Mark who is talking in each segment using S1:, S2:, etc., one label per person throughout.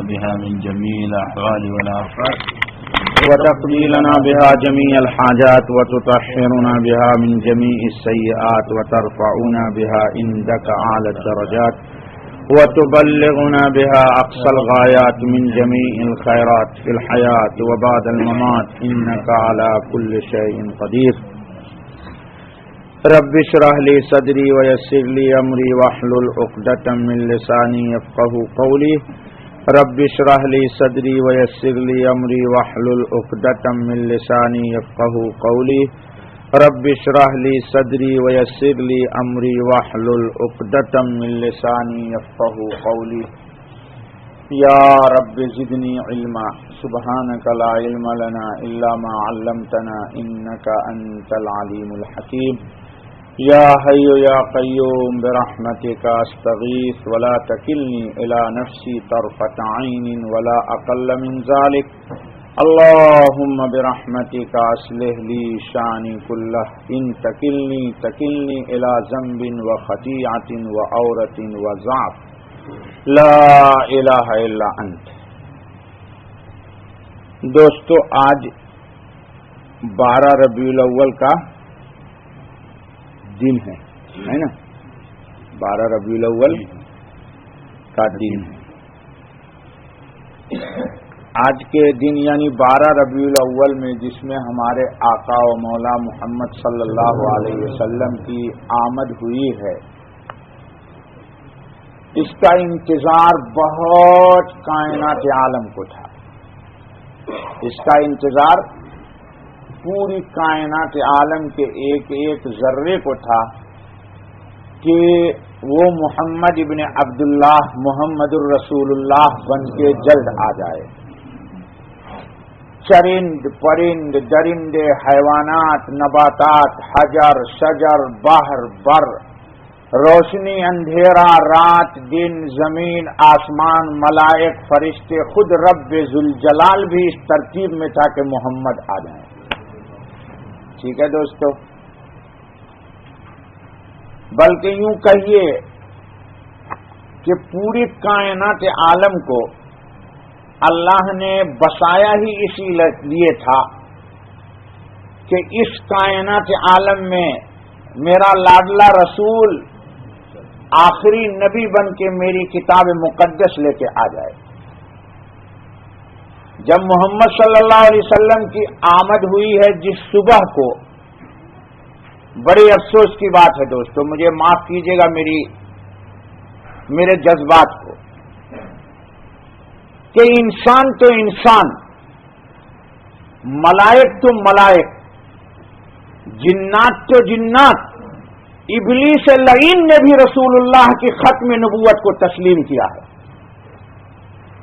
S1: بها من جميع الأحوال والآفات
S2: وتقضي لنا بها جميع الحاجات وتطهرنا بها من جميع السيئات وترفعنا بها عندك أعلى الدرجات وتبلغنا بها أقصى الغايات من جميع الخيرات في الحياة وبعد الممات إنك على كل شيء قدير. رب اشرح لي صدري ويسر لي أمري واحلل عقدة من لساني يفقهوا قولي. رب اشرح لي صدري ويسر لي أمري واحلل عقدة من لساني يفقهوا قولي. رب اشرح لي صدري ويسر لي أمري واحلل عقدة من لساني يفقهوا قولي. يا رب زدني علما سبحانك لا علم لنا إلا ما علمتنا إنك أنت العليم الحكيم. يا حي يا قيوم برحمتك استغيث ولا تكلني إلى نفسي طرفة عين ولا أقل من ذلك. اللهم برحمتك أصلح لي شأني كله إن تكلني إلى ذنب وخطيئة وعورة وضعف لا الہ الا انت. دوستو، آج 12 ربیع الاول کا دن ہے نا، 12 ربیع الاول کا دن ہے. آج کے دن یعنی 12 ربیع الاول میں جس میں ہمارے آقا و مولا محمد صلی اللہ علیہ وسلم کی آمد ہوئی ہے، اس کا انتظار بہت کائنات عالم کو تھا. اس کا انتظار پوری کائنات عالم کے ایک ایک ذرے کو تھا کہ وہ محمد ابن عبداللہ محمد الرسول اللہ بن کے جلد آ جائے. چرند پرند درندے حیوانات نباتات حجر شجر بحر بر، روشنی اندھیرا رات دن زمین آسمان ملائک فرشتے، خود رب ذوالجلال بھی اس ترتیب میں تھا کہ محمد آ جائیں. ٹھیک ہے دوستو، بلکہ یوں کہیے کہ پوری کائنات عالم کو اللہ نے بسایا ہی اسی لیے تھا کہ اس کائنات عالم میں میرا لاڈلا رسول آخری نبی بن کے میری کتاب مقدس لے کے آ جائے. جب محمد صلی اللہ علیہ وسلم کی آمد ہوئی ہے جس صبح کو، بڑے افسوس کی بات ہے دوستو، مجھے معاف کیجیے گا میرے جذبات کو، کہ انسان تو انسان، ملائک تو ملائک، جنات تو جنات، ابلیس لعین نے بھی رسول اللہ کی ختم نبوت کو تسلیم کیا ہے.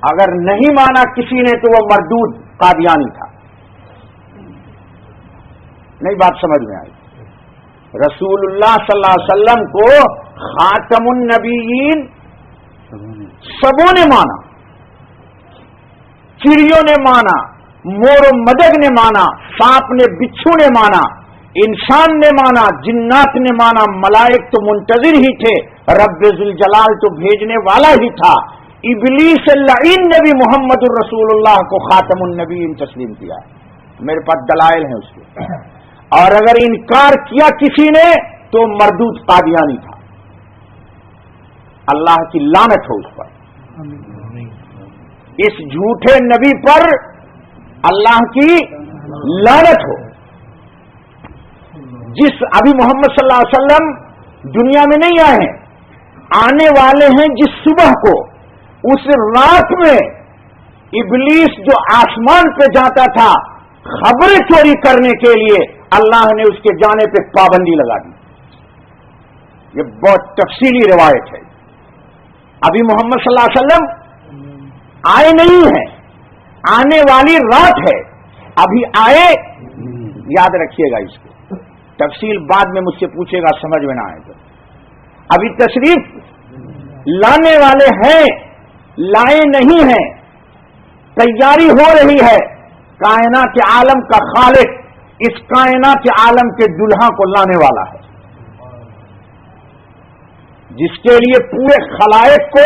S2: اگر نہیں مانا کسی نے تو وہ مردود قادیانی تھا. نہیں بات سمجھ میں آئی؟ رسول اللہ صلی اللہ علیہ وسلم کو خاتم النبیین سبوں نے مانا، چڑیوں نے مانا، مور و مدگ نے مانا، سانپ نے بچھو نے مانا، انسان نے مانا، جنات نے مانا، ملائک تو منتظر ہی تھے، رب ذوالجلال تو بھیجنے والا ہی تھا. ابلیس لعین نے بھی محمد الرسول اللہ کو خاتم النبیین تسلیم کیا ہے. میرے پاس دلائل ہیں اس کے، اور اگر انکار کیا کسی نے تو مردود قادیانی تھا. اللہ کی لعنت ہو اس پر، اس جھوٹے نبی پر اللہ کی لعنت ہو. جس ابھی محمد صلی اللہ علیہ وسلم دنیا میں نہیں آئے ہیں، آنے والے ہیں جس صبح کو، اس رات میں ابلیس جو آسمان پہ جاتا تھا خبریں چوری کرنے کے لیے، اللہ نے اس کے جانے پہ پابندی لگا دی. یہ بہت تفصیلی روایت ہے. ابھی محمد صلی اللہ علیہ وسلم آئے نہیں ہیں، آنے والی رات ہے، ابھی آئے. یاد رکھیے گا اس کو، تفصیل بعد میں مجھ سے پوچھے گا سمجھ میں نہ آئے تو. ابھی تشریف لانے والے ہیں، لائے نہیں ہیں، تیاری ہو رہی ہے. کائنات عالم کا خالق اس کائنات عالم کے دلہا کو لانے والا ہے، جس کے لیے پورے خلائق کو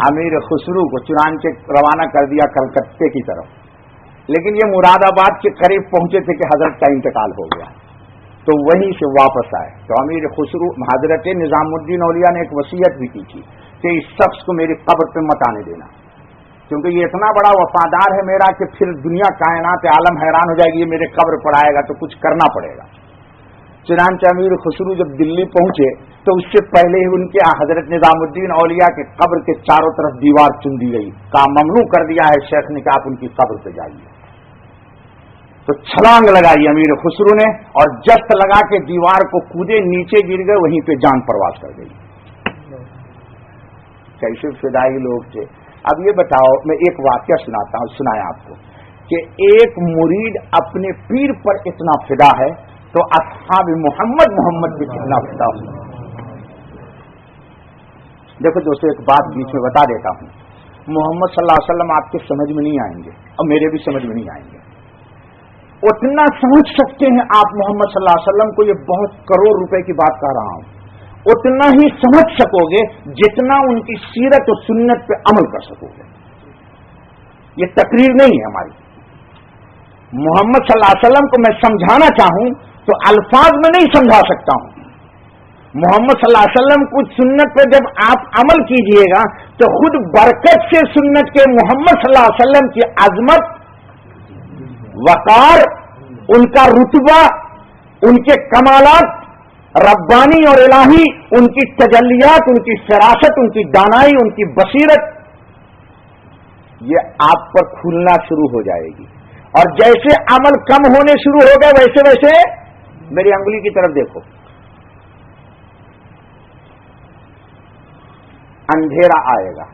S2: امیر خسرو کو چنانچہ روانہ کر دیا کلکتے کی طرف. لیکن یہ مراد آباد کے قریب پہنچے تھے کہ حضرت کا انتقال ہو گیا، تو وہیں سے واپس آئے. تو امیر خسرو حضرت نظام الدین اولیاء نے ایک وصیت بھی کی تھی کہ اس شخص کو میری قبر پہ مت آنے دینا، کیونکہ یہ اتنا بڑا وفادار ہے میرا کہ پھر دنیا کائنات عالم حیران ہو جائے گی، یہ میرے قبر پر آئے گا تو کچھ کرنا پڑے گا. چنانچہ امیر خسرو جب دلی پہنچے تو اس سے پہلے ہی ان کے حضرت نظام الدین اولیاء کے قبر کے چاروں طرف دیوار چن دی گئی. کہا ممنوع کر دیا ہے شیخ نے کہ آپ ان کی قبر پہ جائیے. تو چھلانگ لگائی امیر خسرو نے اور جست لگا کے دیوار کو کودے، نیچے گر گئے، وہیں پہ جان پرواز کر گئی. کیسے فدائی لوگ تھے. اب یہ بتاؤ، میں ایک واقعہ سناتا ہوں، سنایا آپ کو کہ ایک مرید اپنے پیر پر اتنا فدا ہے تو اصحاب محمد بھی کتنا فدا ہو. دیکھو دوستو، ایک بات بیچ میں بتا دیتا ہوں. محمد صلی اللہ علیہ وسلم آپ کے سمجھ میں نہیں آئیں گے اور میرے بھی سمجھ میں نہیں آئیں گے. اتنا سمجھ سکتے ہیں آپ محمد صلی اللہ علیہ وسلم کو، یہ بہت کروڑ روپے کی بات کر رہا ہوں، اتنا ہی سمجھ سکو گے جتنا ان کی سیرت و سنت پہ عمل کر سکو گے. یہ تقریر نہیں ہے ہماری. محمد صلی اللہ علیہ وسلم کو میں سمجھانا چاہوں تو الفاظ میں نہیں سمجھا سکتا ہوں. محمد صلی اللہ علیہ وسلم کو سنت پہ جب آپ عمل کیجئے گا تو خود برکت سے سنت کے محمد صلی اللہ علیہ وسلم کی عظمت، وقار، ان کا رتبہ، ان کے کمالات ربانی اور الہی، ان کی تجلیات، ان کی فراست، ان کی دانائی، ان کی بصیرت، یہ آپ پر کھلنا شروع ہو جائے گی. اور جیسے عمل کم ہونے شروع ہوگا ویسے ویسے میری انگلی کی طرف دیکھو، اندھیرا آئے گا.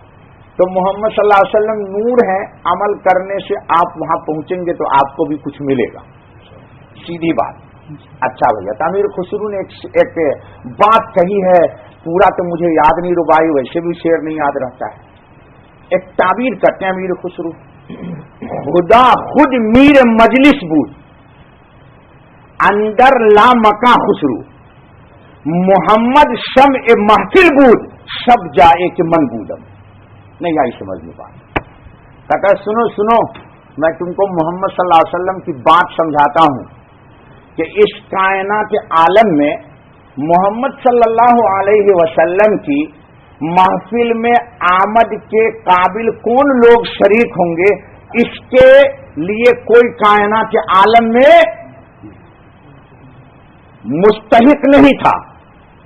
S2: تو محمد صلی اللہ علیہ وسلم نور ہے، عمل کرنے سے آپ وہاں پہنچیں گے تو آپ کو بھی کچھ ملے گا. سیدھی بات. اچھا بھیا، امیر خسرو نے ایک بات کہی ہے، پورا تو مجھے یاد نہیں، ربائی ویسے بھی شعر نہیں یاد رہتا ہے. ایک تعبیر کرتے ہیں امیر خسرو، خدا خود میر مجلس بود، اندر لا مکاں خسرو، محمد شمع محفل بود، سب جائے کہ من بودم. نہیں آئی سمجھ میں بات. کہتا ہے سنو سنو، میں تم کو محمد صلی اللہ علیہ وسلم کی بات سمجھاتا ہوں کہ اس کائنات عالم میں محمد صلی اللہ علیہ وسلم کی محفل میں آمد کے قابل کون لوگ شریک ہوں گے، اس کے لیے کوئی کائنات عالم میں مستحق نہیں تھا.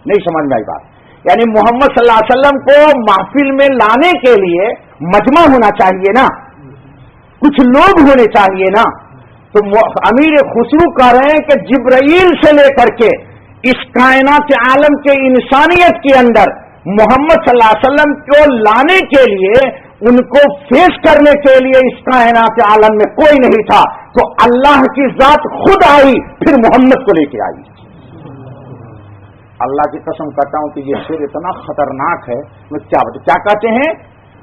S2: نہیں سمجھ میں آئی بات. یعنی محمد صلی اللہ علیہ وسلم کو محفل میں لانے کے لیے مجمع ہونا چاہیے نا، کچھ لوگ ہونے چاہیے نا. تو امیر خسرو کہہ رہے ہیں کہ جبرائیل سے لے کر کے اس کائنات عالم کے انسانیت کے اندر محمد صلی اللہ علیہ وسلم کو لانے کے لیے، ان کو فیس کرنے کے لیے اس کائنات عالم میں کوئی نہیں تھا. تو اللہ کی ذات خود آئی، پھر محمد کو لے کے آئی. اللہ کی قسم کرتا ہوں کہ یہ شعر اتنا خطرناک ہے. میں کیا کہتے ہیں؟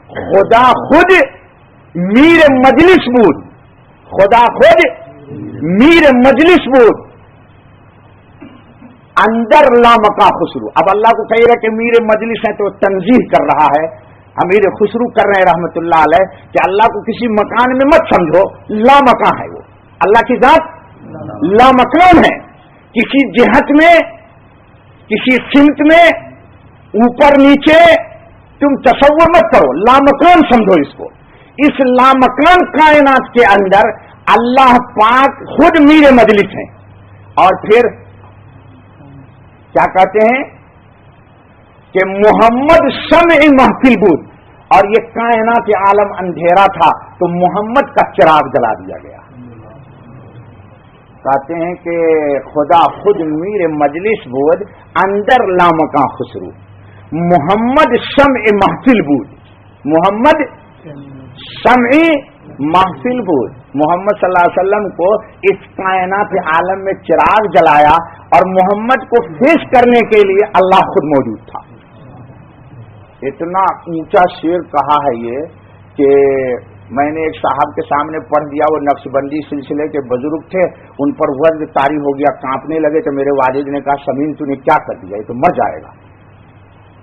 S2: خدا خود میر مجلس بود، خدا خود میر مجلس بود، اندر لامکا خسرو. اب اللہ کو کہے رہا کہ میر مجلس ہے تو تنزیہ کر رہا ہے، امیر خسرو کر رہے ہیں رحمت اللہ علیہ کہ اللہ کو کسی مکان میں مت سمجھو، لامکان ہے وہ. اللہ کی ذات لامکان ہے، کسی جہت میں، کسی سمت میں، اوپر نیچے تم تصور مت کرو، لامکان سمجھو اس کو. اس لامکان کائنات کے اندر اللہ پاک خود میر مجلس ہیں. اور پھر کیا کہتے ہیں کہ محمد شمع محفل بود، اور یہ کائنات عالم اندھیرا تھا تو محمد کا چراغ جلا دیا گیا. کہتے ہیں کہ خدا خود میر مجلس بود، اندر لامکاں خسرو، محمد شمع محفل بود، محمد شمع محفل بود. محمد صلی اللہ علیہ وسلم کو اس کائنات عالم میں چراغ جلایا اور محمد کو فیس کرنے کے لیے اللہ خود موجود تھا. اتنا اونچا شعر کہا ہے یہ کہ میں نے ایک صاحب کے سامنے پڑھ دیا، وہ نقشبندی سلسلے کے بزرگ تھے، ان پر وزن طاری ہو گیا، کانپنے لگے. تو میرے والد نے کہا سمین تو نے کیا کر دیا، یہ تو مر جائے گا.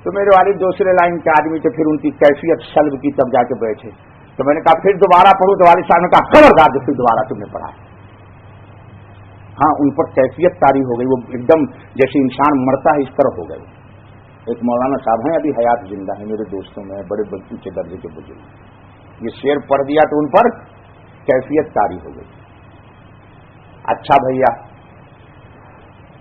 S2: تو میرے والد دوسرے لائن کے آدمی تھے، پھر ان کی کیفیت سلب کی، تب جا کے بیٹھے. تو میں نے کہا پھر دوبارہ پڑھوں، تو والد صاحب نے کہا خبردار جو پھر دوبارہ تم نے پڑھا. ہاں ان پر کیفیت طاری ہو گئی، وہ ایک دم جیسے انسان مرتا ہے اس طرح ہو گئے. ایک مولانا صاحب ہیں ابھی حیات زندہ ہیں، میرے دوستوں میں بڑے اونچے درجے کے بزرگ، یہ شعر پڑھ دیا تو ان پر کیفیت طاری ہو گئی. اچھا بھیا،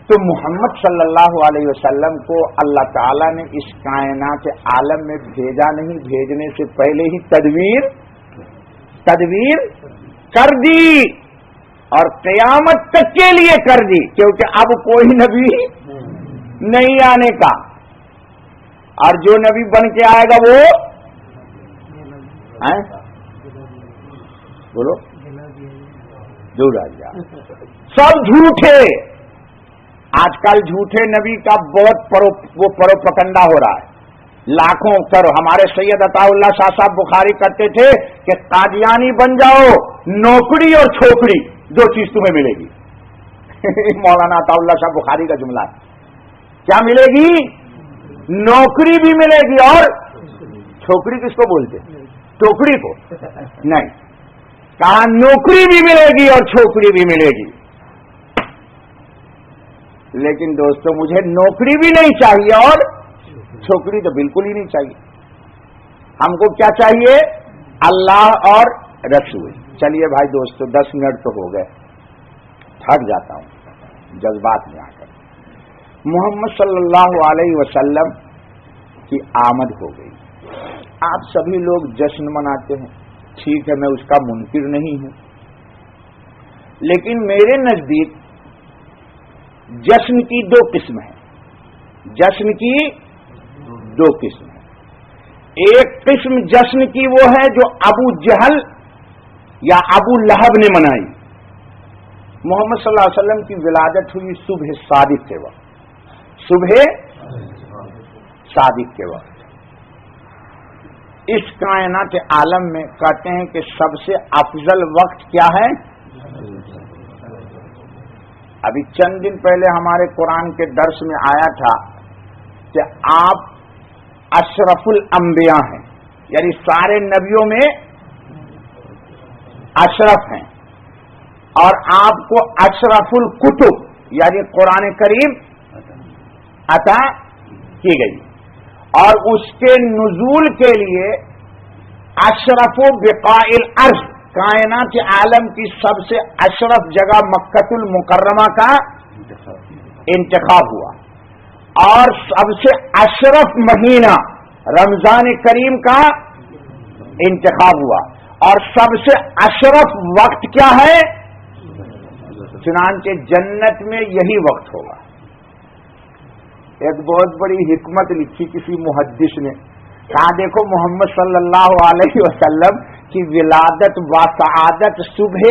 S2: تو محمد صلی اللہ علیہ وسلم کو اللہ تعالیٰ نے اس کائنات عالم میں بھیجا نہیں، بھیجنے سے پہلے ہی تدبیر کر دی، اور قیامت تک کے لیے کر دی، کیونکہ اب کوئی نبی نہیں آنے کا، اور جو نبی بن کے آئے گا وہ بولو ضرور آ جائے. سب جھوٹے، آج کل جھوٹے نبی کا بہت پروپگنڈا ہو رہا ہے. لاکھوں کرو. ہمارے سید عطا اللہ شاہ صاحب بخاری کرتے تھے کہ قادیانی بن جاؤ، نوکری اور چھوکری دو چیز تمہیں ملے گی. مولانا عطا اللہ شاہ بخاری کا جملہ ہے. کیا ملے گی؟ نوکری بھی ملے گی، اور چھوکری کس کو بولتے؟ ٹوکری کو نہیں، کہا نوکری بھی ملے گی اور چھوکری بھی ملے گی. لیکن دوستو مجھے نوکری بھی نہیں چاہیے اور چھوکری تو بالکل ہی نہیں چاہیے. ہم کو کیا چاہیے؟ اللہ اور رسول. چلیے بھائی دوستو 10 منٹ تو ہو گئے، تھک جاتا ہوں جذبات میں آ کر. محمد صلی اللہ علیہ وسلم کی آمد ہو گئی. آپ سبھی لوگ جشن مناتے ہیں، ٹھیک ہے، میں اس کا منکر نہیں ہوں، لیکن میرے نزدیک جشن کی 2 قسم ہیں. جشن کی 2 قسم ہیں. ایک قسم جشن کی وہ ہے جو ابو جہل یا ابو لہب نے منائی. محمد صلی اللہ علیہ وسلم کی ولادت ہوئی صبح صادق کے وقت، صبح صادق کے وقت. اس کائنات عالم میں کہتے ہیں کہ سب سے افضل وقت کیا ہے؟ ابھی چند دن پہلے ہمارے قرآن کے درس میں آیا تھا کہ آپ اشرف الانبیاء ہیں، یعنی سارے نبیوں میں اشرف ہیں، اور آپ کو اشرف الکتب یعنی قرآن کریم عطا کی گئی، اور اس کے نزول کے لیے اشرف بقاء الارض، کائنات عالم کی سب سے اشرف جگہ مکۃ المکرمہ کا انتخاب ہوا، اور سب سے اشرف مہینہ رمضان کریم کا انتخاب ہوا، اور سب سے اشرف وقت کیا ہے؟ چنانچہ جنت میں یہی وقت ہوگا. ایک بہت بڑی حکمت لکھی کسی محدث نے، کہا دیکھو محمد صلی اللہ علیہ وسلم کی ولادت و سعادت صبح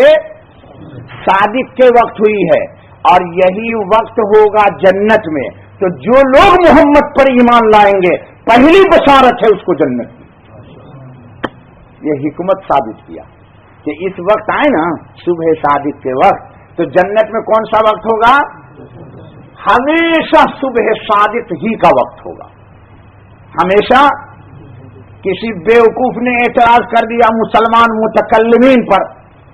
S2: صادق کے وقت ہوئی ہے، اور یہی وقت ہوگا جنت میں. تو جو لوگ محمد پر ایمان لائیں گے پہلی بشارت ہے اس کو جنت کی. یہ حکمت ثابت کیا کہ اس وقت آئے نا صبح صادق کے وقت، تو جنت میں کون سا وقت ہوگا؟ ہمیشہ صبح صادق ہی کا وقت ہوگا. ہمیشہ. کسی بیوقوف نے اعتراض کر دیا مسلمان متکلمین پر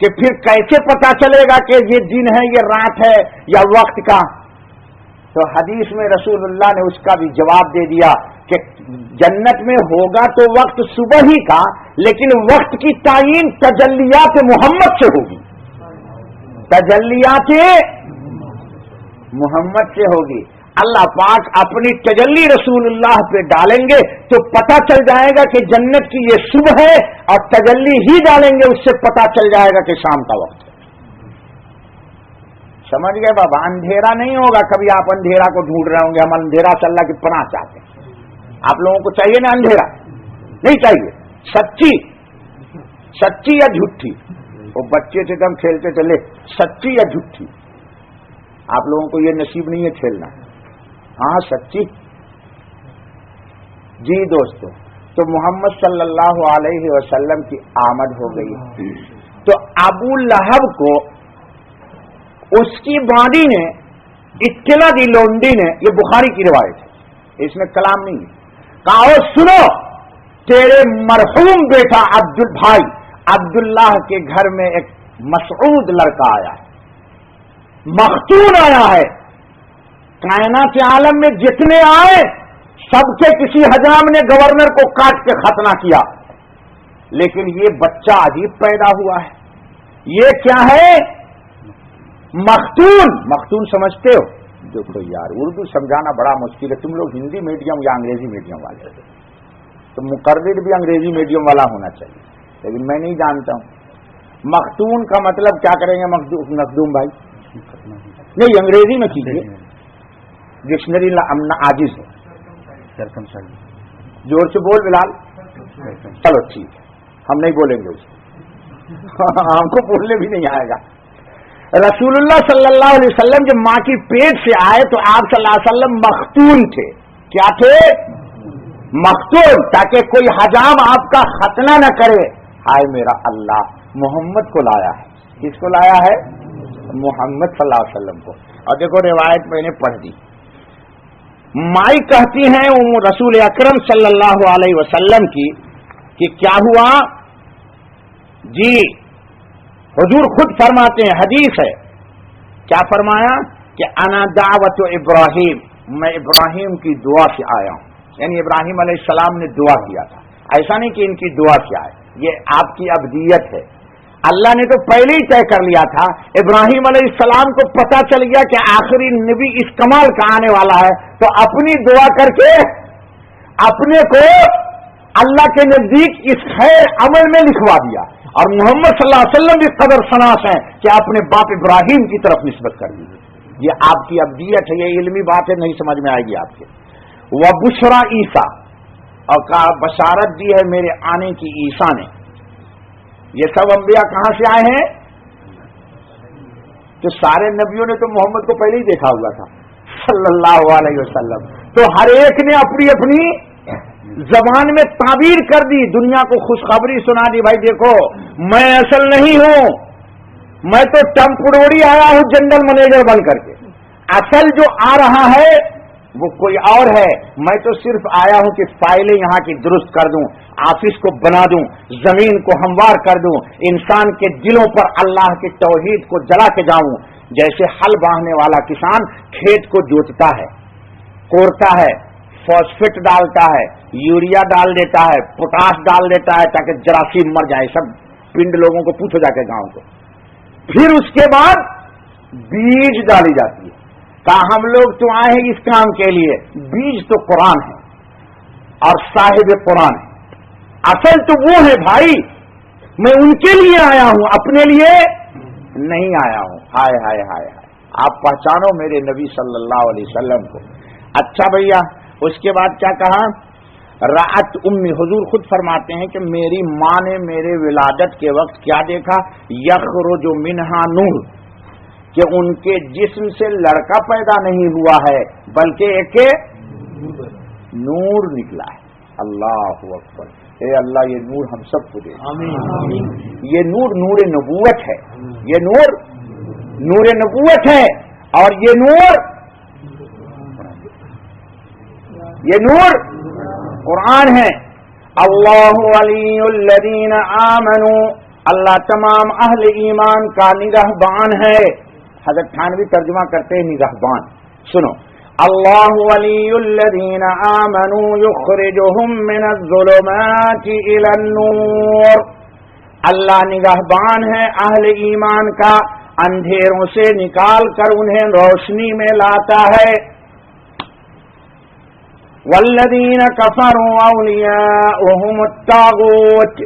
S2: کہ پھر کیسے پتا چلے گا کہ یہ دن ہے، یہ رات ہے یا وقت کا؟ تو حدیث میں رسول اللہ نے اس کا بھی جواب دے دیا کہ جنت میں ہوگا تو وقت صبح ہی کا، لیکن وقت کی تعین تجلیات محمد سے ہوگی، تجلیات محمد سے ہوگی. اللہ پاک اپنی تجلی رسول اللہ پہ ڈالیں گے تو پتہ چل جائے گا کہ جنت کی یہ صبح ہے، اور تجلی ہی ڈالیں گے اس سے پتہ چل جائے گا کہ شام کا وقت ہے. سمجھ گئے بابا؟ اندھیرا نہیں ہوگا. کبھی آپ اندھیرا کو ڈھونڈ رہے ہوں گے، ہم اندھیرا سے اللہ کی پناہ چاہتے ہیں. آپ لوگوں کو چاہیے نا اندھیرا؟ نہیں چاہیے. سچی یا جھوٹی؟ وہ بچے سے دم کھیلتے چلے، سچی یا جھوٹی؟ آپ لوگوں کو یہ نصیب نہیں ہے کھیلنا. ہاں سچی. جی دوستو، تو محمد صلی اللہ علیہ وسلم کی آمد ہو گئی. تو ابو لہب کو اس کی بادی نے اطلاع دی، لونڈی نے، یہ بخاری کی روایت ہے، اس میں کلام نہیں ہے. کہا سنو تیرے مرحوم بیٹا عبداللہ کے گھر میں ایک مسعود لڑکا آیا ہے، مختون آیا ہے۔ کائنات عالم میں جتنے آئے سب کے کسی حجام نے گورنر کو کاٹ کے ختنہ کیا، لیکن یہ بچہ عجیب پیدا ہوا ہے۔ یہ کیا ہے؟ مختون سمجھتے ہو؟ دیکھو یار اردو سمجھانا بڑا مشکل ہے، تم لوگ ہندی میڈیم یا انگریزی میڈیم والے تو مقرر بھی انگریزی میڈیم والا ہونا چاہیے، لیکن میں نہیں جانتا ہوں مختون کا مطلب کیا کریں گے مخدوم بھائی؟ نہیں انگریزی میں کیجیے، ڈکشنری عاجز ہے، زور سے بول بلال۔ چلو ٹھیک ہے ہم نہیں بولیں گے اسے، ہم کو بولنے بھی نہیں آئے گا۔ رسول اللہ صلی اللہ علیہ وسلم جب ماں کی پیٹ سے آئے تو آپ صلی اللہ علیہ وسلم مختون تھے۔ کیا تھے؟ مختون، تاکہ کوئی حجام آپ کا ختنہ نہ کرے۔ ہائے میرا اللہ، محمد کو لایا ہے۔ کس کو لایا ہے؟ محمد صلی اللہ علیہ وسلم کو۔ اور دیکھو روایت میں نے پڑھ دی، مائی کہتی ہیں رسول اکرم صلی اللہ علیہ وسلم کی کہ کیا ہوا جی؟ حضور خود فرماتے ہیں، حدیث ہے، کیا فرمایا کہ انا دعوت ابراہیم، میں ابراہیم کی دعا سے آیا ہوں، یعنی ابراہیم علیہ السلام نے دعا کیا تھا، ایسا نہیں کہ ان کی دعا سے آئے، یہ آپ کی ابدیت ہے۔ اللہ نے تو پہلے ہی طے کر لیا تھا، ابراہیم علیہ السلام کو پتا چل گیا کہ آخری نبی اس کمال کا آنے والا ہے، تو اپنی دعا کر کے اپنے کو اللہ کے نزدیک اس خیر عمل میں لکھوا دیا، اور محمد صلی اللہ علیہ وسلم بھی قدر شناس ہیں کہ اپنے باپ ابراہیم کی طرف نسبت کر دی۔ یہ آپ کی ابدیت ہے، یہ علمی بات ہے، نہیں سمجھ میں آئے گی آپ کے۔ وبشرا عیسیٰ، اور کہا بشارت دی ہے میرے آنے کی عیسیٰ نے۔ یہ سب انبیاء کہاں سے آئے ہیں؟ تو سارے نبیوں نے تو محمد کو پہلے ہی دیکھا ہوا تھا صلی اللہ علیہ وسلم، تو ہر ایک نے اپنی اپنی زبان میں تعبیر کر دی، دنیا کو خوشخبری سنا دی، بھائی دیکھو میں اصل نہیں ہوں، میں تو ٹمپروری آیا ہوں جنرل مینیجر بن کر کے، اصل جو آ رہا ہے وہ کوئی اور ہے، میں تو صرف آیا ہوں کہ فائلیں یہاں کی درست کر دوں، آفس کو بنا دوں، زمین کو ہموار کر دوں، انسان کے دلوں پر اللہ کے توحید کو جلا کے جاؤں۔ جیسے حل باندھنے والا کسان کھیت کو جوتتا ہے، کوڑتا ہے، فاسفیٹ ڈالتا ہے، یوریا ڈال دیتا ہے، پوٹاش ڈال دیتا ہے تاکہ جراثیم مر جائے، سب پنڈ لوگوں کو پوچھو جا کے گاؤں کو، پھر اس کے بعد بیج ڈالی جاتی ہے۔ کہا ہم لوگ تو آئے ہیں اس کام کے لیے، بیج تو قرآن ہے اور صاحب قرآن ہے، اصل تو وہ ہے بھائی، میں ان کے لیے آیا ہوں، اپنے لیے نہیں آیا ہوں۔ ہائے ہائے ہائے ہائے، آپ پہچانو میرے نبی صلی اللہ علیہ وسلم کو۔ اچھا بھیا، اس کے بعد کیا کہا؟ رأت امی، حضور خود فرماتے ہیں کہ میری ماں نے میرے ولادت کے وقت کیا دیکھا؟ یخرج منہا نور، کہ ان کے جسم سے لڑکا پیدا نہیں ہوا ہے بلکہ ایک نور نکلا ہے۔ اللہ اکبر، اے اللہ یہ نور ہم سب کو دے۔ یہ نور نور نبوت ہے، یہ نور نور نبوت ہے، اور یہ نور قرآن ہے۔ اللہ ولی الذین آمنوا، اللہ تمام اہل ایمان کا نگہبان ہے۔ حضرت تھانوی ترجمہ کرتے ہیں نگہبان، سنو، اللہ ولی الذین آمنوا یخرجہم من الظلمات الی النور، اللہ نگہبان ہے اہل ایمان کا، اندھیروں سے نکال کر انہیں روشنی میں لاتا ہے۔ والذین کفروا اولیاؤہم الطاغوت،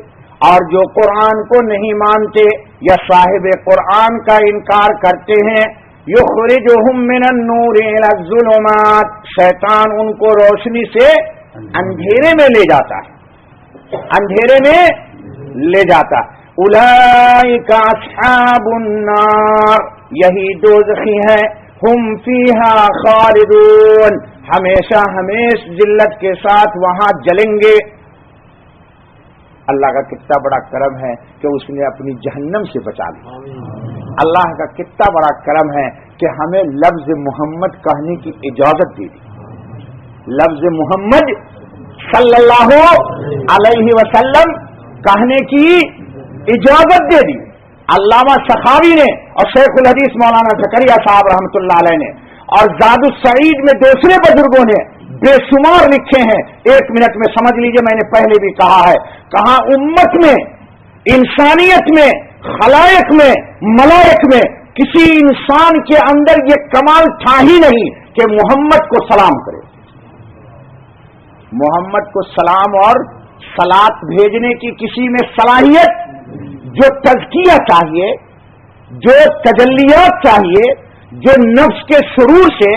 S2: اور جو قرآن کو نہیں مانتے یا صاحب قرآن کا انکار کرتے ہیں، یخرجہم من النور الی الظلمات، شیطان ان کو روشنی سے اندھیرے میں لے جاتا ہے، اندھیرے میں لے جاتا۔ اولئک اصحاب النار، یہی دوزخی ہیں، ہم فیہا خالدون، ہمیشہ ہمیش ذلت کے ساتھ وہاں جلیں گے۔ اللہ کا کتنا بڑا کرم ہے کہ اس نے اپنی جہنم سے بچا لیا۔ اللہ کا کتنا بڑا کرم ہے کہ ہمیں لفظ محمد کہنے کی اجازت دے دی۔ لفظ محمد صلی اللہ علیہ وسلم کہنے کی اجازت دے دی. علامہ سخاوی نے اور شیخ الحدیث مولانا زکریا صاحب رحمۃ اللہ علیہ نے اور زاد السعید میں دوسرے بزرگوں نے بے شمار لکھے ہیں. 1 منٹ میں سمجھ لیجئے، میں نے پہلے بھی کہا ہے، کہاں امت میں، انسانیت میں، خلائق میں، ملائک میں کسی انسان کے اندر یہ کمال تھا ہی نہیں کہ محمد کو سلام کرے. محمد کو سلام اور صلات بھیجنے کی کسی میں صلاحیت، جو تزکیہ چاہیے، جو تجلیات چاہیے، جو نفس کے شرور سے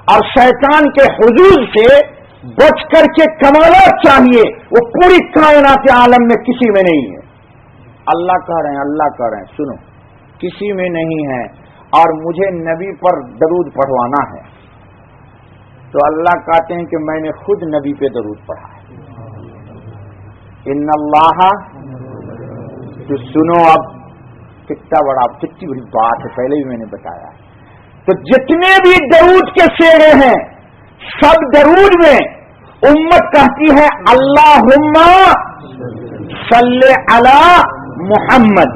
S2: اور شیطان کے حضور سے بچ کر کے کمالات چاہیے، وہ پوری کائنات عالم میں کسی میں نہیں ہے. اللہ کہہ رہے ہیں، اللہ کہہ رہے ہیں، سنو، کسی میں نہیں ہے. اور مجھے نبی پر درود پڑھوانا ہے تو اللہ کہتے ہیں کہ میں نے خود نبی پہ درود پڑھا ہے. ان اللہ، تو سنو اب کتنا بڑی بات ہے، پہلے بھی میں نے بتایا. تو جتنے بھی درود کے سیرے ہیں، سب درود میں امت کہتی ہے اللہم صلی علی محمد.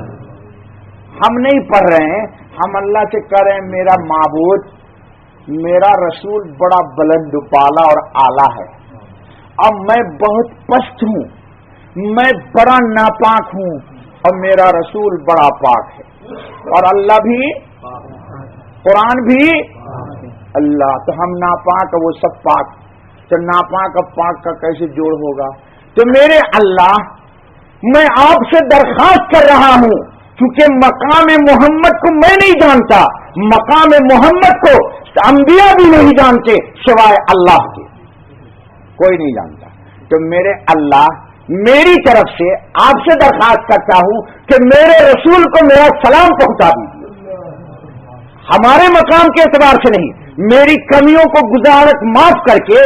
S2: ہم نہیں پڑھ رہے ہیں، ہم اللہ سے کہہ رہے ہیں میرا معبود، میرا رسول بڑا بلند بالا اور اعلیٰ ہے، اب میں بہت پست ہوں، میں بڑا ناپاک ہوں اور میرا رسول بڑا پاک ہے. اور اللہ بھی، قرآن بھی اللہ. تو ہم ناپاک، وہ سب پاک، تو ناپاک اور پاک کا کیسے جوڑ ہوگا؟ تو میرے اللہ، میں آپ سے درخواست کر رہا ہوں، کیونکہ مقام محمد کو میں نہیں جانتا، مقام محمد کو انبیاء بھی نہیں جانتے سوائے اللہ کے، کوئی نہیں جانتا. تو میرے اللہ، میری طرف سے آپ سے درخواست کرتا ہوں کہ میرے رسول کو میرا سلام پہنچا دیجیے. ہمارے مقام کے اعتبار سے نہیں، میری کمیوں کو گزارت معاف کر کے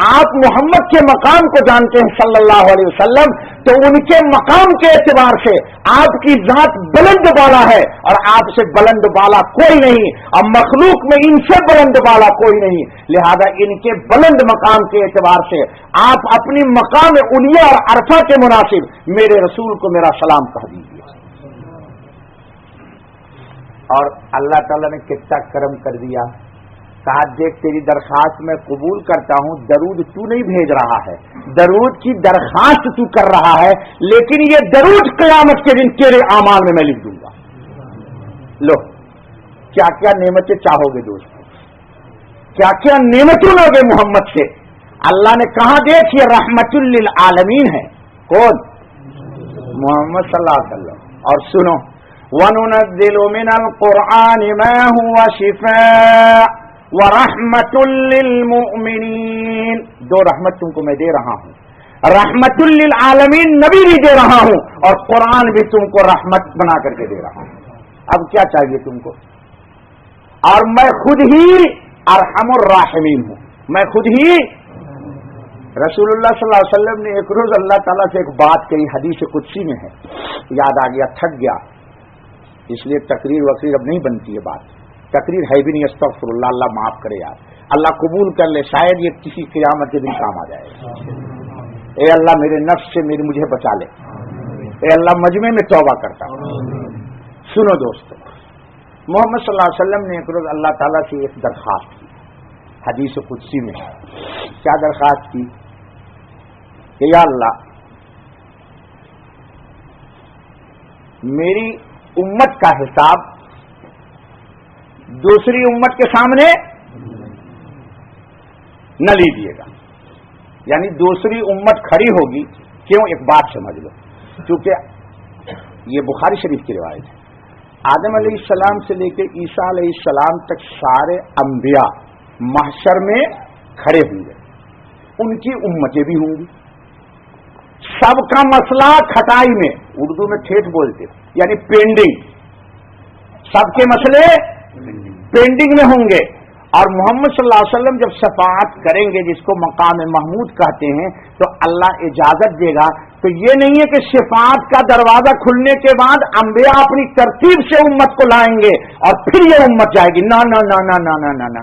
S2: آپ محمد کے مقام کو جانتے ہیں صلی اللہ علیہ وسلم، تو ان کے مقام کے اعتبار سے آپ کی ذات بلند بالا ہے اور آپ سے بلند بالا کوئی نہیں، اور مخلوق میں ان سے بلند بالا کوئی نہیں. لہذا ان کے بلند مقام کے اعتبار سے آپ اپنی مقام علیا اور عرفہ کے مناسب میرے رسول کو میرا سلام کہہ دیجیے. اور اللہ تعالیٰ نے کتنا کرم کر دیا. کہا دیکھ تیری درخواست میں قبول کرتا ہوں، درود تو نہیں بھیج رہا ہے، درود کی درخواست تو کر رہا ہے، لیکن یہ درود قیامت کے دن تیرے اعمال میں لکھ دوں گا. لو کیا کیا نعمتیں چاہو گے دوستو، کیا کیا نعمتیں لوگے محمد سے. اللہ نے کہا دیکھ یہ رحمت للعالمین ہے، کون؟ محمد صلی اللہ علیہ وسلم. اور سنو، وَنُنَزِّلُ مِنَ الْقُرْآنِ مَا هُوَ شِفَاءٌ وَرَحْمَةٌ لِّلْمُؤْمِنِينَ. دو رحمت تم کو میں دے رہا ہوں، رحمت للعالمین نبی بھی دے رہا ہوں اور قرآن بھی تم کو رحمت بنا کر کے دے رہا ہوں. اب کیا چاہیے تم کو؟ اور میں خود ہی ارحم الراحمین ہوں، میں خود ہی. رسول اللہ صلی اللہ علیہ وسلم نے ایک روز اللہ تعالیٰ سے ایک بات کہی، حدیث قدسی میں ہے، یاد آ گیا، تھک گیا، اس لیے تقریر وقریر اب نہیں بنتی ہے. بات تقریر ہے بھی نہیں، استغفر اللہ، اللہ معاف کرے یار، اللہ قبول کر لے، شاید یہ کسی قیامت کے دن کام آ جائے. اے اللہ میرے نفس سے مجھے بچا لے، اے اللہ مجمع میں توبہ کرتا ہوں. سنو دوستو، محمد صلی اللہ علیہ وسلم نے ایک روز اللہ تعالیٰ سے ایک درخواست کی، حدیث قدسی میں. کیا درخواست کی؟ کہ یا اللہ میری امت کا حساب دوسری امت کے سامنے نہ لیجیے گا. یعنی دوسری امت کھڑی ہوگی، کیوں؟ ایک بات سمجھ لو، کیونکہ یہ بخاری شریف کی روایت ہے، آدم علیہ السلام سے لے کے عیسیٰ علیہ السلام تک سارے انبیاء محشر میں کھڑے ہوں گے، ان کی امتیں بھی ہوں گی. سب کا مسئلہ کھٹائی میں، اردو میں ٹھیٹ بولتے، یعنی پینڈنگ، سب کے مسئلے پینڈنگ میں ہوں گے. اور محمد صلی اللہ علیہ وسلم جب شفاعت کریں گے، جس کو مقام محمود کہتے ہیں، تو اللہ اجازت دے گا. تو یہ نہیں ہے کہ شفاعت کا دروازہ کھلنے کے بعد انبیاء اپنی ترتیب سے امت کو لائیں گے اور پھر یہ امت جائے گی. نہ نہ نہ نہ نہ نہ نہ.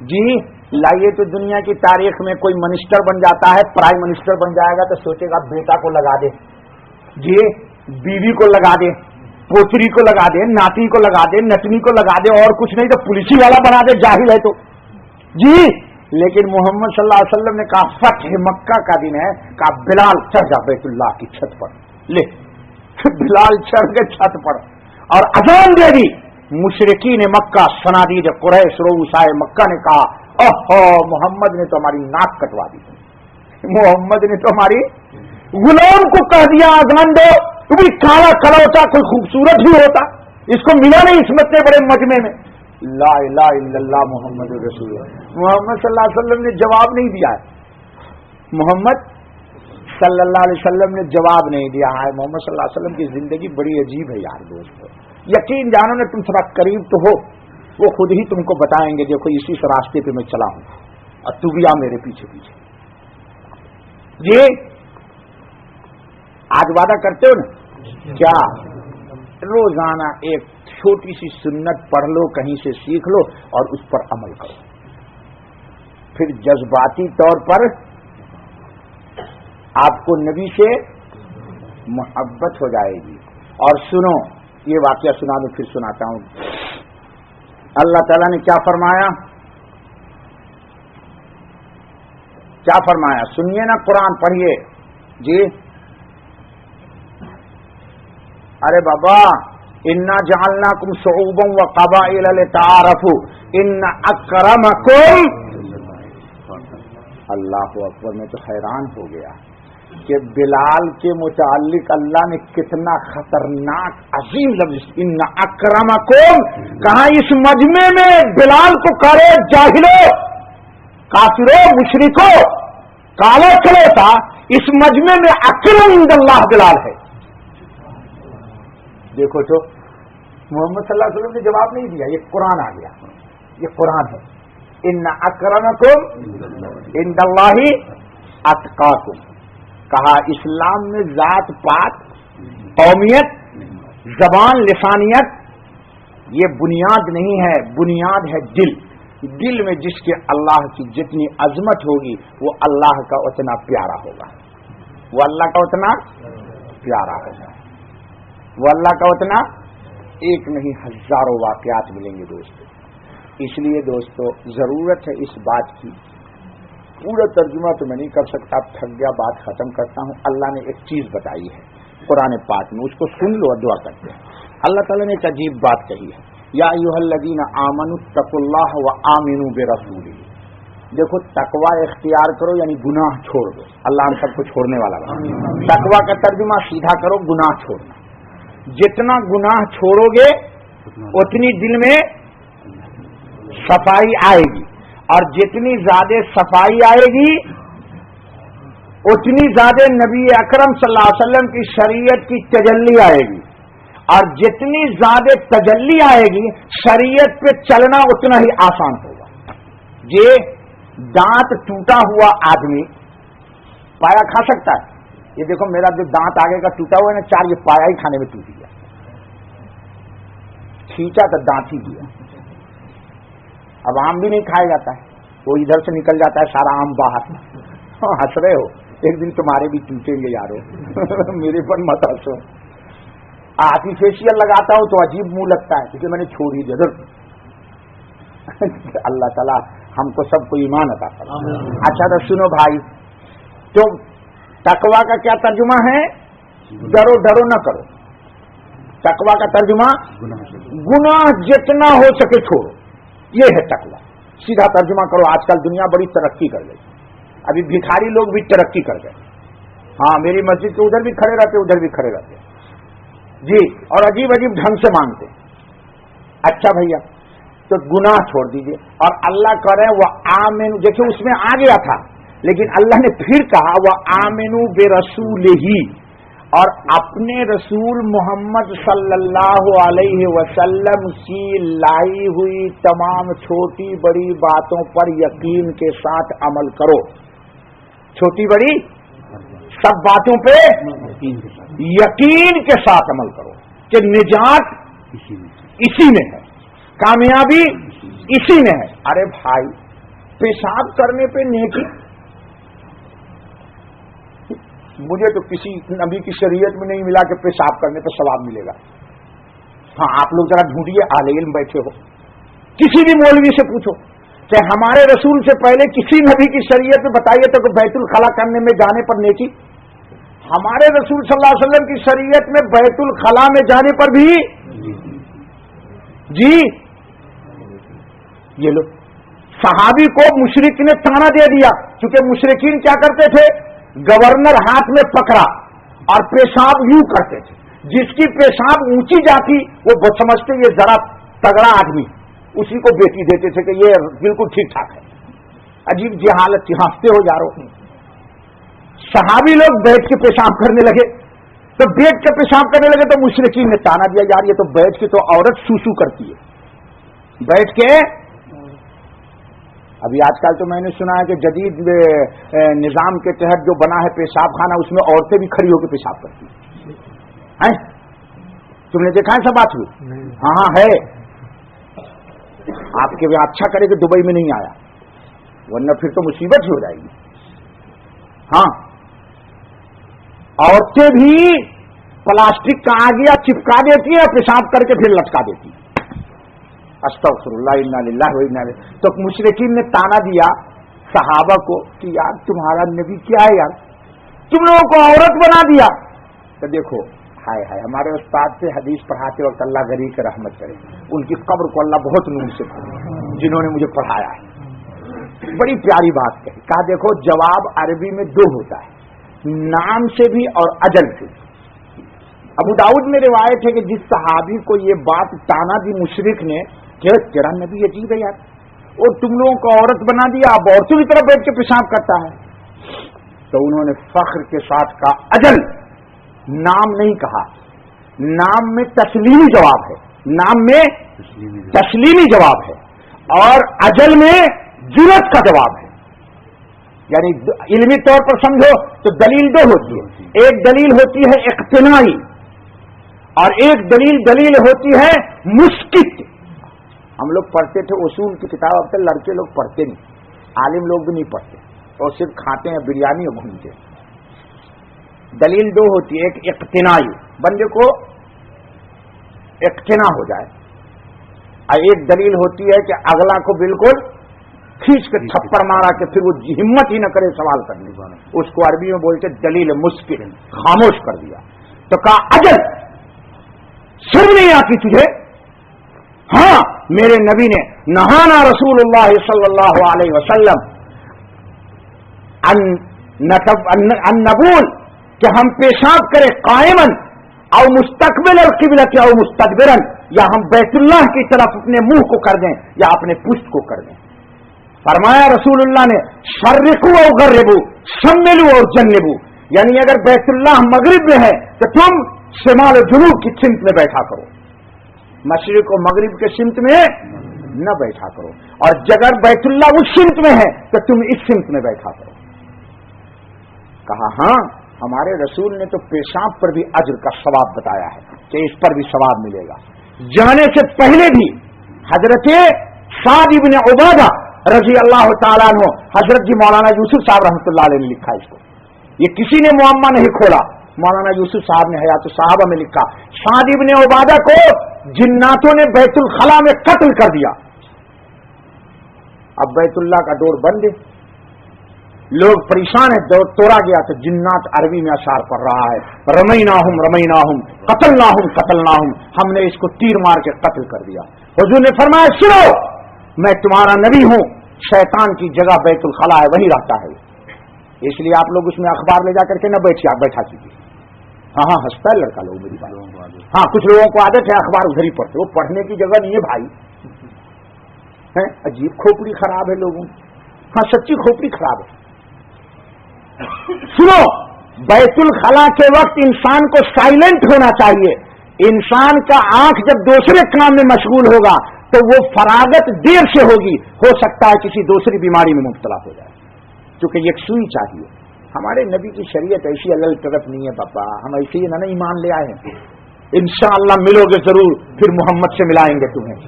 S2: جی لائیے تو دنیا کی تاریخ میں کوئی منسٹر بن جاتا ہے، پرائم منسٹر بن جائے گا تو سوچے گا بیٹا کو لگا دے، جی بیوی کو لگا دے، پوتری کو لگا دے، ناتی کو لگا دے، نتنی کو لگا دے، اور کچھ نہیں تو پولیسی والا بنا دے، جاہل ہے تو جی۔ لیکن محمد صلی اللہ علیہ وسلم نے کہا فتح مکہ کا دن ہے، کہا بلال چڑھ جا بیت اللہ کی چھت پر، لے بلال چڑھ کے چھت پر اور اذان دے دی۔ مشرکین مکہ، صنادید قریش، رؤسائے مکہ نے کہا اوہو محمد نے تو ہماری ناک کٹوا دی، محمد نے تو ہماری غلام کو کہہ دیا اذان دو، تو بھی کالا کھڑا ہوتا، کوئی خوبصورت بھی ہوتا، اس کو ملا نہیں اس اتنے بڑے مجمع میں۔ لا الہ الا اللہ محمد رسول اللہ۔ محمد صلی اللہ علیہ وسلم نے جواب نہیں دیا ہے، محمد صلی اللہ علیہ وسلم نے جواب نہیں دیا ہے۔ محمد صلی اللہ علیہ وسلم کی زندگی بڑی عجیب ہے یار دوستو، یقین جانو نے تم تھوڑا قریب تو ہو، وہ خود ہی تم کو بتائیں گے، دیکھو اسی سے راستے پہ میں چلا ہوں اور تو بھی آ میرے پیچھے پیچھے۔ جی آج وعدہ کرتے ہو نا کیا؟ روزانہ ایک چھوٹی سی سنت پڑھ لو، کہیں سے سیکھ لو اور اس پر عمل کرو، پھر جذباتی طور پر آپ کو نبی سے محبت ہو جائے گی۔ اور سنو یہ واقعہ سنا دو، پھر سناتا ہوں۔ اللہ تعالیٰ نے کیا فرمایا، کیا فرمایا سنیے نا، قرآن پڑھیے جی۔ ارے بابا انا جعلناکم شعوبا وقبائل لتعارفوا ان اکرمکم، اللہ اکبر، میں تو حیران ہو گیا کہ بلال کے متعلق اللہ نے کتنا خطرناک عظیم لفظ ان اکرمکم کہا۔ اس مجمع میں بلال کو کرے جاہلو، کافرو، مشرکو، کالا کھڑے تھا، اس مجمع میں اکرم عند اللہ بلال ہے۔ دیکھو تو محمد صلی اللہ علیہ وسلم نے جواب نہیں دیا، یہ قرآن آ گیا، یہ قرآن ہے۔ ان اکرمکم عند اللہ اتقاکم، کہا اسلام میں ذات پات، قومیت، زبان، لسانیت یہ بنیاد نہیں ہے، بنیاد ہے دل۔ دل میں جس کے اللہ کی جتنی عظمت ہوگی وہ اللہ کا اتنا پیارا ہوگا، وہ اللہ کا اتنا پیارا ہوگا، وہ اللہ کا اتنا ایک نہیں ہزاروں واقعات ملیں گے دوستو۔ اس لیے دوستو ضرورت ہے اس بات کی، پورا ترجمہ تو میں نہیں کر سکتا، تھک گیا، بات ختم کرتا ہوں۔ اللہ نے ایک چیز بتائی ہے قرآن پاک میں، اس کو سن لو اور دعا کرتے ہیں۔ اللہ تعالیٰ نے ایک عجیب بات کہی ہے، یا ایھا الذین آمنوا اتقوا اللہ وآمنوا برسولہ۔ دیکھو تقوی اختیار کرو یعنی گناہ چھوڑ دو، اللہ ہم سب کو چھوڑنے والا ہے۔ تقوی کا ترجمہ سیدھا کرو گناہ چھوڑنا، جتنا گناہ چھوڑو گے اتنی دل میں صفائی آئے گی، اور جتنی زیادہ صفائی آئے گی اتنی زیادہ نبی اکرم صلی اللہ علیہ وسلم کی شریعت کی تجلی آئے گی، اور جتنی زیادہ تجلی آئے گی شریعت پہ چلنا اتنا ہی آسان ہوگا۔ یہ دانت ٹوٹا ہوا آدمی پایا کھا سکتا ہے؟ یہ دیکھو میرا جو دانت آگے کا ٹوٹا ہوا ہے نا، چار یہ پایا ہی کھانے میں ٹوٹ گیا، کھینچا تو دانت ہی گیا۔ اب آم بھی نہیں کھایا جاتا ہے، وہ ادھر سے نکل جاتا ہے سارا آم باہر۔ ہنس رہے ہو، ایک دن تمہارے بھی ٹوٹیں گے یارو، میرے پر مت ہنسو۔ آرٹیفیشیل لگاتا ہوں تو عجیب منہ لگتا ہے، کیونکہ میں نے چھوڑ ہی دیا۔ اللہ تعالیٰ ہم کو سب کو ایمان عطا کرے۔ اچھا تو سنو بھائی، تو تقوی کا کیا ترجمہ ہے؟ ڈرو ڈرو نہ کرو۔ تقوی کا ترجمہ گناہ جتنا ہو سکے چھوڑو، یہ ہے تقوی۔ سیدھا ترجمہ کرو۔ آج کل دنیا بڑی ترقی کر گئی، ابھی بھکاری لوگ بھی ترقی کر گئے۔ ہاں میری مسجد کے ادھر بھی کھڑے رہتے، ادھر بھی کھڑے رہتے جی، اور عجیب عجیب ڈھنگ سے مانگتے۔ اچھا بھیا تو گناہ چھوڑ دیجئے، اور اللہ کہہ رہے ہیں وہ آمین، دیکھیں اس میں آ گیا تھا لیکن اللہ نے پھر کہا وہ آمنوا برسولہ، اور اپنے رسول محمد صلی اللہ علیہ وسلم کی لائی ہوئی تمام چھوٹی بڑی باتوں پر یقین کے ساتھ عمل کرو۔ چھوٹی بڑی سب باتوں پہ یقین کے ساتھ عمل کرو کہ نجات اسی میں ہے، کامیابی اسی میں ہے۔ ارے بھائی پیشاب کرنے پہ نیکی، مجھے تو کسی نبی کی شریعت میں نہیں ملا کہ پیشاب کرنے پہ ثواب ملے گا. ہاں آپ لوگ ذرا ڈھونڈیے، اہل علم بیٹھے ہو، کسی بھی مولوی سے پوچھو کہ ہمارے رسول سے پہلے کسی نبی کی شریعت میں بتائیے تو کہ بیت الخلا کرنے میں جانے پر نیکی. ہمارے رسول صلی اللہ علیہ وسلم کی شریعت میں بیت الخلا میں جانے پر بھی جی یہ لو. صحابی کو مشرک نے تانا دے دیا، کیونکہ مشرکین کیا کرتے تھے، گورنر ہاتھ میں پکڑا اور پیشاب یوں کرتے تھے. جس کی پیشاب اونچی جاتی وہ سمجھتے یہ ذرا تگڑا آدمی، اسی کو بیٹی دیتے تھے کہ یہ بالکل ٹھیک ٹھاک ہے. عجیب جہالت تھی، ہنستے ہو جا رہے. صحابی لوگ بیٹھ کے پیشاب کرنے لگے، تو بیٹھ کے پیشاب کرنے لگے تو مشرکین نے تانا دیا، یار یہ تو بیٹھ کے تو عورت سوسو کرتی ہے، بیٹھ کے. ابھی آج کل تو میں نے سنا ہے کہ جدید نظام کے تحت جو بنا ہے پیشاب خانہ، اس میں عورتیں بھی کھڑی ہو کے پیشاب کرتی ہیں. تم نے دیکھا ہے سب بات ہوئی؟ ہاں ہاں ہے. آپ کے بھی اچھا کرے کہ دبئی میں نہیں آیا، ورنہ پھر تو مصیبت ہی ہو جائے گی. ہاں عورتیں بھی پلاسٹک کا آگیا چپکا دیتی ہیں، پیشاب کر کے پھر لٹکا دیتی ہیں. استغفر اللہ، انا للہ و انا الیہ. تو مشرکین نے تانا دیا صحابہ کو کہ یار تمہارا نبی کیا ہے یار، تم لوگوں کو عورت بنا دیا. تو دیکھو ہائے ہائے، ہمارے استاد سے حدیث پڑھاتے وقت اللہ غریب کی رحمت کرے، ان کی قبر کو اللہ بہت نور سے بھرے، جنہوں نے مجھے پڑھایا ہے. بڑی پیاری بات کہی، کہا دیکھو جواب عربی میں دو ہوتا ہے، نام سے بھی اور اجل سے. ابو داؤد میں روایت ہے کہ جس صحابی کو یہ بات تانا دی مشرک نے کہ تیرا نبی عجیب ہے یار، اور تم لوگوں کو عورت بنا دیا، اب عورتوں کی طرف بیٹھ کے پیشاب کرتا ہے، تو انہوں نے فخر کے ساتھ کہا اجل. نام نہیں کہا، نام میں تسلیمی جواب ہے، نام میں تسلیمی جواب ہے، اور اجل میں جرت کا جواب ہے. یعنی علمی طور پر سمجھو تو دلیل دو ہوتی ہے، ایک دلیل ہوتی ہے اقتنائی اور ایک دلیل ہوتی ہے مسکت. ہم لوگ پڑھتے تھے اصول کی کتاب، اب تک لڑکے لوگ پڑھتے نہیں، عالم لوگ بھی نہیں پڑھتے اور صرف کھاتے ہیں بریانی اور گھومتے. دلیل دو ہوتی ہے، ایک اقتنائی، بندے کو اقتنا ہو جائے، اور ایک دلیل ہوتی ہے کہ اگلا کو بالکل کھینچ کے تھپڑ مارا کہ پھر وہ ہمت ہی نہ کرے سوال کرنے کا. اس کو عربی میں بولتے دلیل مسکت، خاموش کر دیا. تو کہا اجل، سن نہیں آتی تجھے؟ ہاں میرے نبی نے نہانا رسول اللہ صلی اللہ علیہ وسلم ان نبول، کہ ہم پیشاب کریں قائمن او مستقبل القبلۃ او مستدبرن، یا ہم بیت اللہ کی طرف اپنے منہ کو کر دیں یا اپنے پشت کو کر دیں. فرمایا رسول اللہ نے شرقو او غربو شملو اور جنبو، یعنی اگر بیت اللہ مغرب میں ہے تو تم شمال و جنوب کی سمت میں بیٹھا کرو، مشرق و مغرب کے سمت میں نہ بیٹھا کرو، اور اگر بیت اللہ اس سمت میں ہے تو تم اس سمت میں بیٹھا کرو. کہا ہاں ہمارے رسول نے تو پیشاب پر بھی اجر کا ثواب بتایا ہے کہ اس پر بھی ثواب ملے گا. جانے سے پہلے بھی حضرت سعد ابن عبادہ رضی اللہ تعالیٰ عنہ، حضرت جی مولانا یوسف صاحب رحمۃ اللہ علیہ نے لکھا اس کو، یہ کسی نے معمہ نہیں کھولا، مولانا یوسف صاحب نے حیات الصحابہ میں لکھا. سعد ابن عبادہ کو جناتوں نے بیت الخلا میں قتل کر دیا. اب بیت اللہ کا دور بند ہے، لوگ پریشان ہیں، دور توڑا گیا تو جنات عربی میں اشعار پڑھ رہا ہے، رمیناہم رمیناہم قتلناہم قتلناہم، ہم نے اس کو تیر مار کے قتل کر دیا. حضور نے فرمایا سنو، میں تمہارا نبی ہوں، شیطان کی جگہ بیت الخلا ہے، وہی رہتا ہے، اس لیے آپ لوگ اس میں اخبار لے جا کر کے نہ بیٹھا کیجیے. ہاں ہاں ہنستا ہے لڑکا لوگ میری بات. ہاں کچھ لوگوں کو عادت ہے اخبار ادھر ہی پڑھتے، وہ پڑھنے کی جگہ نہیں ہے بھائی. عجیب کھوپڑی خراب ہے لوگوں، ہاں سچی کھوپڑی خراب ہے. سنو، بیت الخلا کے وقت انسان کو سائلنٹ ہونا چاہیے. انسان کا آنکھ جب دوسرے کام میں مشغول ہوگا تو وہ فراغت دیر سے ہوگی، ہو سکتا ہے کسی دوسری بیماری میں مبتلا ہو جائے، کیونکہ ایک سوئی چاہیے. ہمارے نبی کی شریعت ایسی اللہ طرف نہیں ہے پاپا، ہم ایسے ہی نہ ایمان لے آئے ہیں. انشاءاللہ ملو گے ضرور، پھر محمد سے ملائیں گے تمہیں،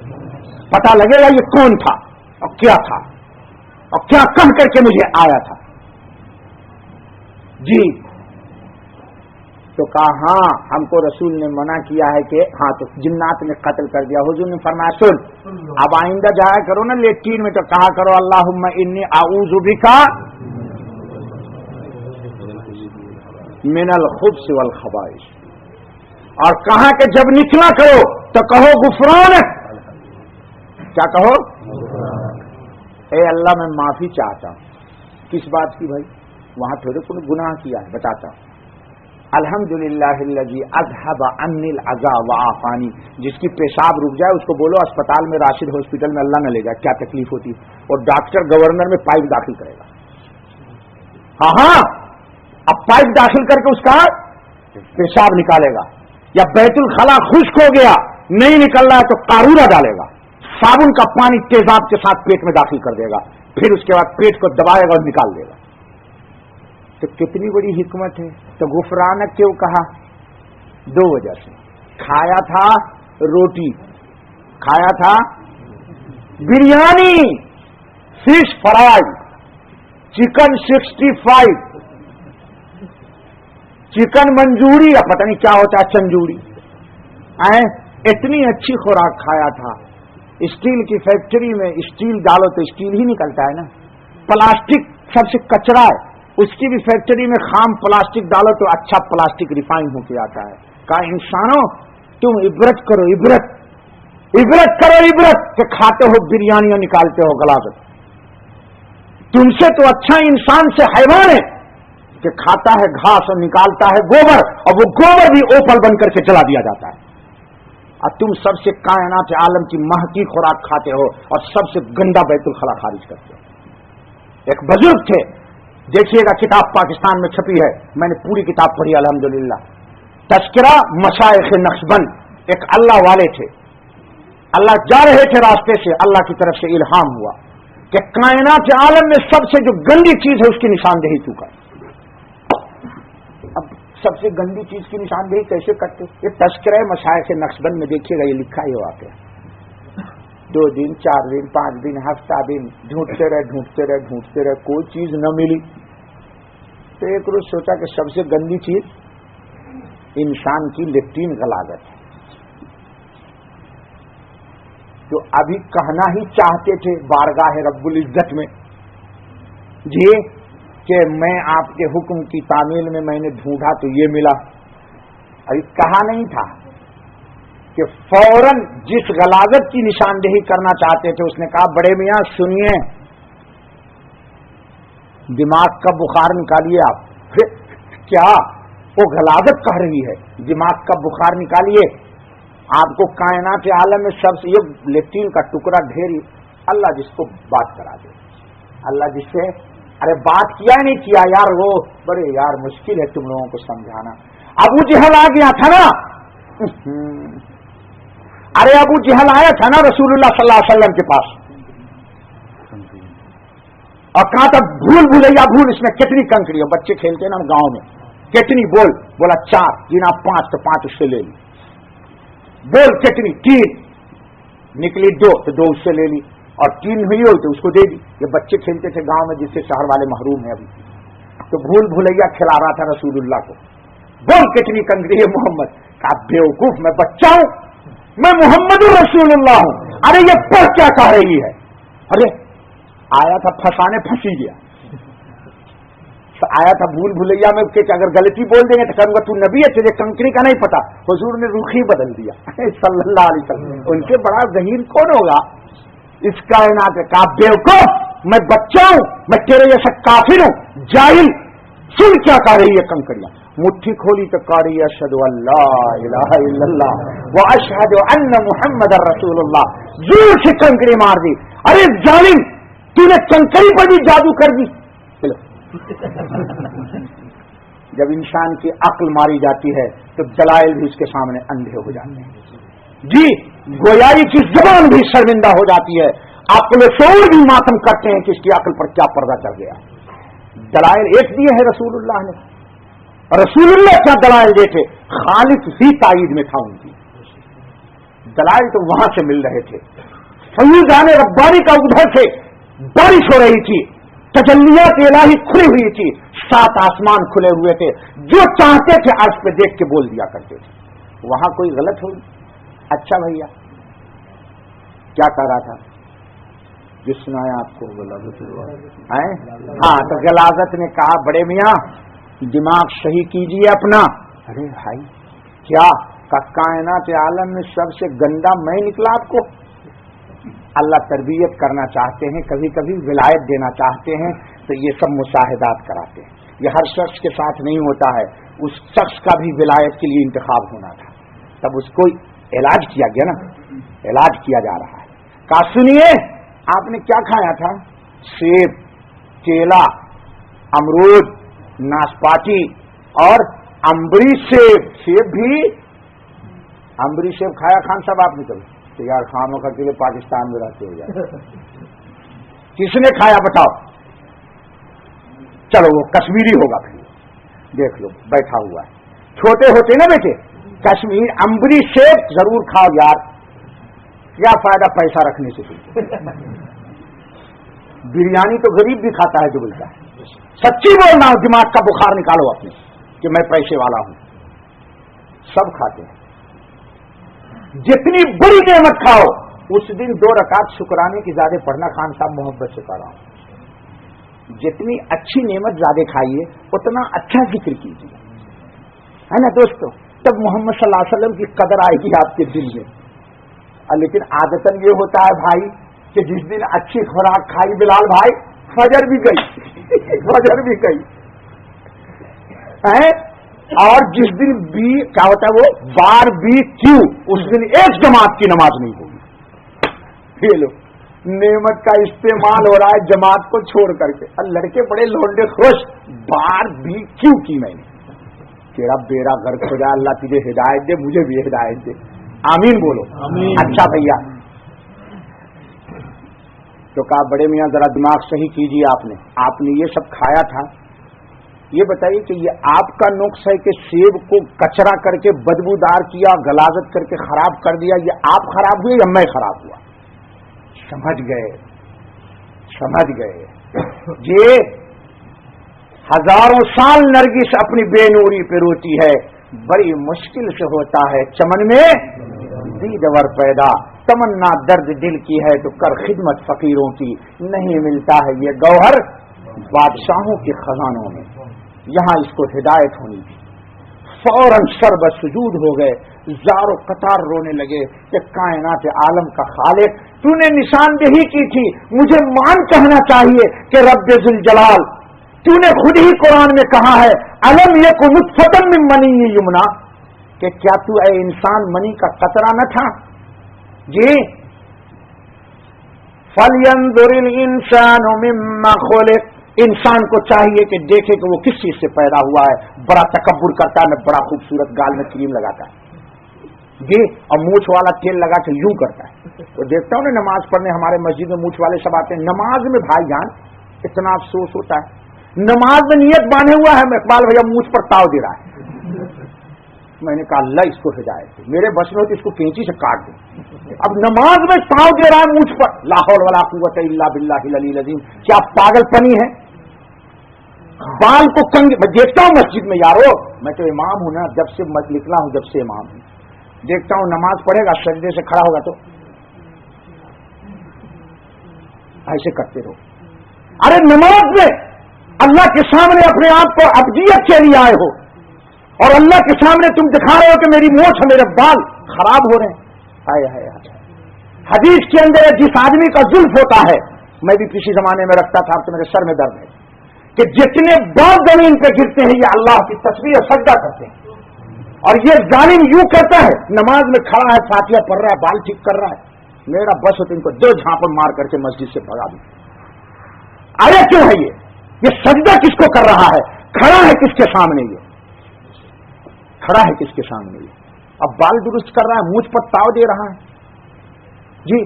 S2: پتہ لگے گا یہ کون تھا اور کیا تھا. اور کیا کہہ کر کے مجھے آیا تھا؟ جی تو کہا ہاں ہم کو رسول نے منع کیا ہے کہ ہاں تو جنات نے قتل کر دیا. حضور نے فرمایا سن اب آئندہ جایا کرو نا لیٹرین میں تو کہا کرو اللہم انی اعوذ بک من الخبث والخبائث, اور کہا کہ جب نکلا کرو تو کہو غفرانک, کیا کہو؟ اے اللہ میں معافی چاہتا ہوں. کس بات کی بھائی؟ وہاں تھوڑے کوئی گناہ کیا ہے, بتاتا ہوں. الحمدللہ الذی اذھب عنی العزا وعافانی, جس کی پیشاب رک جائے اس کو بولو اسپتال میں راشد ہاسپٹل میں اللہ نہ لے جائے, کیا تکلیف ہوتی ہے, اور ڈاکٹر گورنر میں پائپ داخل کرے گا. ہاں اب پائپ داخل کر کے اس کا پیشاب نکالے گا, یا بیت الخلا خشک ہو گیا نہیں نکل رہا ہے تو قارورہ ڈالے گا, صابن کا پانی تیزاب کے ساتھ پیٹ میں داخل کر دے گا, پھر اس کے بعد پیٹ کو دبائے گا اور نکال دے گا. تو کتنی بڑی حکمت ہے. تو غفرانک کیوں کہا؟ دو وجہ سے. کھایا تھا روٹی, کھایا تھا biryani, fish fry, chicken 65, chicken Manchurian, یا پتہ نہیں کیا ہوتا ہے چنجوری, اتنی اچھی خوراک کھایا تھا. اسٹیل کی فیکٹری میں اسٹیل ڈالو تو اسٹیل ہی نکلتا ہے نا. پلاسٹک سب سے کچرا ہے, اس کی بھی فیکٹری میں خام پلاسٹک ڈالو تو اچھا پلاسٹک ریفائن ہو کے آتا ہے. کہا انسانوں تم عبرت کرو, عبرت کرو عبرت کہ کھاتے ہو بریانیاں نکالتے ہو غلاظت. تم سے تو اچھا انسان سے حیوان ہے کہ کھاتا ہے گھاس اور نکالتا ہے گوبر, اور وہ گوبر بھی اوپل بن کر کے جلا دیا جاتا ہے. اور تم سب سے کائنات عالم کی مہکی خوراک کھاتے ہو اور سب سے گندا بیت الخلا خارج کرتے ہو. ایک بزرگ تھے, دیکھیے گا کتاب پاکستان میں چھپی ہے, میں نے پوری کتاب پڑھی الحمدللہ, تذکرہ مشائخ نقشبند. ایک اللہ والے تھے, اللہ جا رہے تھے راستے سے, اللہ کی طرف سے الہام ہوا کہ کائنات عالم میں سب سے جو گندی چیز ہے اس کی نشاندہی تو کر. اب سب سے گندی چیز کی نشاندہی کیسے کرتے؟ یہ تذکرہ مشائخ نقشبند میں دیکھیے گا, یہ لکھا ہی واقعہ. 2 دن 4 دن 5 دن ہفتہ دن ڈھونڈتے رہے کوئی چیز نہ ملی. تو ایک روز سوچا کہ سب سے گندی چیز انسان کی لیٹرین غلاظت ہے. تو ابھی کہنا ہی چاہتے تھے بارگاہ رب العزت میں جی کہ میں آپ کے حکم کی تعمیل میں نے ڈھونڈا تو یہ ملا. ابھی کہا نہیں تھا کہ فوراً جس غلاظت کی نشاندہی کرنا چاہتے تھے اس نے کہا بڑے میاں سنیے, دماغ کا بخار نکالیے آپ. کیا وہ غلاظت کہہ رہی ہے, دماغ کا بخار نکالیے. آپ کو کائنات عالم میں سب سے یہ لیٹرین کا ٹکڑا ڈھیر, اللہ جس کو بات کرا دے, اللہ جس سے ارے بات کیا نہیں کیا یار, وہ بڑے یار مشکل ہے تم لوگوں کو سمجھانا. ابو جہل آ گیا تھا نا, ارے ابو جہل آیا تھا نا رسول اللہ صلی اللہ علیہ وسلم کے پاس, اور کہا تھا بھول بھولیا بھول, اس میں کتنی کنکڑی ہے, بچے کھیلتے ہیں نا گاؤں میں, کتنی بول, بولا 4, گنا 5 تو 5 اس سے لے لی. بول کتنی, 3, نکلی 2 تو 2 اس سے لے لی, اور 3 ہوئی ہو تو اس کو دے دی. یہ بچے کھیلتے تھے گاؤں میں جس سے شہر والے محروم ہیں ابھی. تو بھول بھولیا کھلا رہا تھا رسول اللہ کو. بول کتنی کنکڑی ہے محمد. کہا بیوقوف میں بچہ ہوں, میں محمد رسول اللہ ہوں. ارے یہ پڑھ کیا کہہ رہی ہے, ارے آیا تھا پھنسانے پھنسی گیا, آیا تھا بھول بھلیا میں کہ اگر غلطی بول دیں گے تو کہوں گا تو نبی ہے تجھے کنکری کا نہیں پتا. حضور نے رخ ہی بدل دیا صلی اللہ علیہ وسلم. ان کے بڑا ذہین کون ہوگا اس کائنات کا؟ بیوقوف میں بچہ ہوں, میں تیرے جیسا کافر ہوں, جاہل. سن کیا کہہ رہی ہے کنکریاں. مٹھی کھولی تو کہہ رہی ہے اشہد ان لا الہ الا اللہ و اشہد ان محمد رسول اللہ. زور سے کنکری مار دی. ارے ظالم تو نے کنکری پر بھی جادو کر دی. جب انسان کی عقل ماری جاتی ہے تو دلائل بھی اس کے سامنے اندھے ہو جاتے ہیں. جی گویائی کی زبان بھی شرمندہ ہو جاتی ہے, عقل و شعور بھی ماتم کرتے ہیں کہ اس کی عقل پر کیا پردہ چڑھ گیا. دلائل ایک دیے ہیں رسول اللہ نے. رسول اللہ کیا دلائل دیتے, خالق ہی تائید میں تھا ان کی. دلائل تو وہاں سے مل رہے تھے, فیضان ربانی کا ادھر سے بارش ہو رہی تھی، تجلیات الہی کھلی ہوئی تھی، 7 آسمان کھلے ہوئے تھے، جو چاہتے تھے عرش پہ دیکھ کے بول دیا کرتے تھے. وہاں کوئی غلط ہوئی؟ اچھا بھیا کیا کہہ رہا تھا جو سنایا آپ کو؟ ہاں تو غلاظت نے کہا بڑے میاں دماغ صحیح کیجئے اپنا. ارے بھائی کیا کائنات عالم میں سب سے گندا میں نکلا آپ کو؟ اللہ تربیت کرنا چاہتے ہیں، کبھی کبھی ولایت دینا چاہتے ہیں، تو یہ سب مشاہدات کراتے ہیں. یہ ہر شخص کے ساتھ نہیں ہوتا ہے، اس شخص کا بھی ولایت کے لیے انتخاب ہونا تھا، تب اس کو علاج کیا گیا نا، علاج کیا جا رہا ہے. کہا سنیے آپ نے کیا کھایا تھا؟ سیب، کیلا، امرود، ناسپاتی اور امبری سیب. سیب بھی امبری سیب کھایا خان صاحب آپ نے کبھی؟ تو یار خانوں کا کے لیے پاکستان میں رہتے ہو یار. کس نے کھایا بتاؤ؟ چلو وہ کشمیری ہوگا پھر دیکھ لو بیٹھا ہوا ہے. چھوٹے ہوتے نا بیٹے کشمیر امبری سیب ضرور کھاؤ یار. کیا فائدہ پیسہ رکھنے سے؟ بریانی تو غریب بھی کھاتا ہے جو بولتا ہے. سچی بول رہا ہوں، دماغ کا بخار نکالو اپنے کہ میں پیسے والا ہوں. سب کھاتے ہیں. جتنی بڑی نعمت کھاؤ اس دن 2 رکعت شکرانے کی زیادہ پڑھنا. خان صاحب محبت سے کہہ رہا ہوں، جتنی اچھی نعمت زیادہ کھائیے اتنا اچھا ذکر کیجیے، ہے نا دوستو؟ تب محمد صلی اللہ علیہ وسلم کی قدر آئے گی آپ کے دل میں. لیکن عادتاً یہ ہوتا ہے بھائی کہ جس دن اچھی خوراک کھائی بلال بھائی فجر بھی گئی فجر بھی گئی، اور جس دن بھی کیا ہوتا ہے وہ بار بھی کیوں اس دن ایک جماعت کی نماز نہیں ہوگی. یہ لو نعمت کا استعمال ہو رہا ہے جماعت کو چھوڑ کر کے. لڑکے بڑے لونڈے خوش، بار بھی کیوں کی میں نے. تیرا بیڑا غرق ہو جائے، اللہ تجھے ہدایت دے، مجھے بھی ہدایت دے. آمین بولو. آمین. اچھا بھیا تو کہا بڑے میاں ذرا دماغ صحیح کیجیے. آپ نے یہ سب کھایا تھا، یہ بتائیے کہ یہ آپ کا نقص ہے کہ سیب کو کچرا کر کے بدبودار کیا، غلاظت کر کے خراب کر دیا، یہ آپ خراب ہوئے یا میں خراب ہوا؟ سمجھ گئے جی. ہزاروں سال نرگس اپنی بے نوری پہ روتی ہے، بڑی مشکل سے ہوتا ہے چمن میں دیدور پیدا. تمنا درد دل کی ہے تو کر خدمت فقیروں کی، نہیں ملتا ہے یہ گوہر بادشاہوں کے خزانوں میں. یہاں اس کو ہدایت ہونی تھی. فوراً سر بسجود ہو گئے، زار و قطار رونے لگے کہ کائنات عالم کا خالق تو نے نشاندہی کی تھی، مجھے مان کہنا چاہیے کہ رب ذوالجلال تو نے خود ہی قرآن میں کہا ہے الم یکن نطفۃ من منی یمنا، کہ کیا تو اے انسان منی کا قطرہ نہ تھا؟ جی. فَلْيَنظُرِ الْإِنسَانُ مِمَّا خُلِقَ، انسان کو چاہیے کہ دیکھے کہ وہ کس چیز سے پیدا ہوا ہے. بڑا تکبر کرتا ہے، میں بڑا خوبصورت گال میں کریم لگاتا ہے جی، اور مونچھ والا تیل لگا کے یوں کرتا ہے. تو دیکھتا ہوں نا نماز پڑھنے ہمارے مسجد میں مونچھ والے سب آتے ہیں. نماز میں بھائی جان اتنا افسوس ہوتا ہے، نماز میں نیت باندھے ہوا ہے، اقبال بھیا مونچھ پر تاؤ دے رہا ہے. میں نے کہا اللہ اس کو ہدایت دے، میرے بس میں ہو تو اس کو کینچی سے کاٹ دیں. اب نماز میں تاؤ دے رہا ہے مونچھ پر، لا حول ولا قوت الا باللہ العلی العظیم. کیا پاگل پنی ہے؟ بال کو کنگ میں دیکھتا ہوں مسجد میں، یارو میں تو امام ہوں نا، جب سے نکلا ہوں جب سے امام ہوں. دیکھتا ہوں نماز پڑھے گا سجدے سے کھڑا ہوگا تو ایسے کرتے رہو. ارے نماز میں اللہ کے سامنے اپنے آپ کو ابدیت کے لیے آئے ہو، اور اللہ کے سامنے تم دکھا رہے ہو کہ میری مونچھ میرے بال خراب ہو رہے ہیں. حدیث کے اندر جس آدمی کا زلف ہوتا ہے، میں بھی کسی زمانے میں رکھتا تھا تو میرے سر میں درد ہے، کہ جتنے بال زمین پہ گرتے ہیں یہ اللہ کی تصویر سجدہ کرتے ہیں. اور یہ ظالم یوں کرتا ہے، نماز میں کھڑا ہے، فاتحہ پڑھ رہا ہے، بال ٹھیک کر رہا ہے، میرا بس ہو تو ان کو 2 جھاپڑ مار کر کے مسجد سے بھگا دوں. ارے کیوں ہے یہ سجدہ کس کو کر رہا ہے؟ کھڑا ہے کس کے سامنے؟ یہ کھڑا ہے کس کے سامنے؟ یہ اب بال درست کر رہا ہے، مونچھ پر تاؤ دے رہا ہے جی.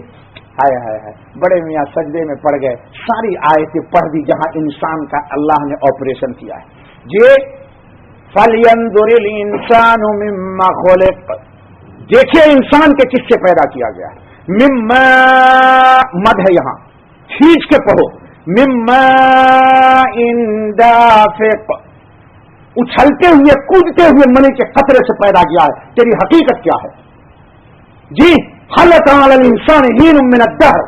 S2: ہائے بڑے میاں سجدے میں پڑ گئے، ساری آیتیں پڑھ دی جہاں انسان کا اللہ نے آپریشن کیا ہے جی. فَلْيَنظُرِ الْإِنسَانُ مِمَّا خُلِقَ، دیکھیے انسان کے کس سے پیدا کیا گیا ہے. مِمَّا مد ہے یہاں، کھینچ کے پڑھو مماء دافق، اچھلتے ہوئے کودتے ہوئے منی کے قطرے سے پیدا کیا ہے. تیری حقیقت کیا ہے؟ جی هل اتى على الانسان حين من الدهر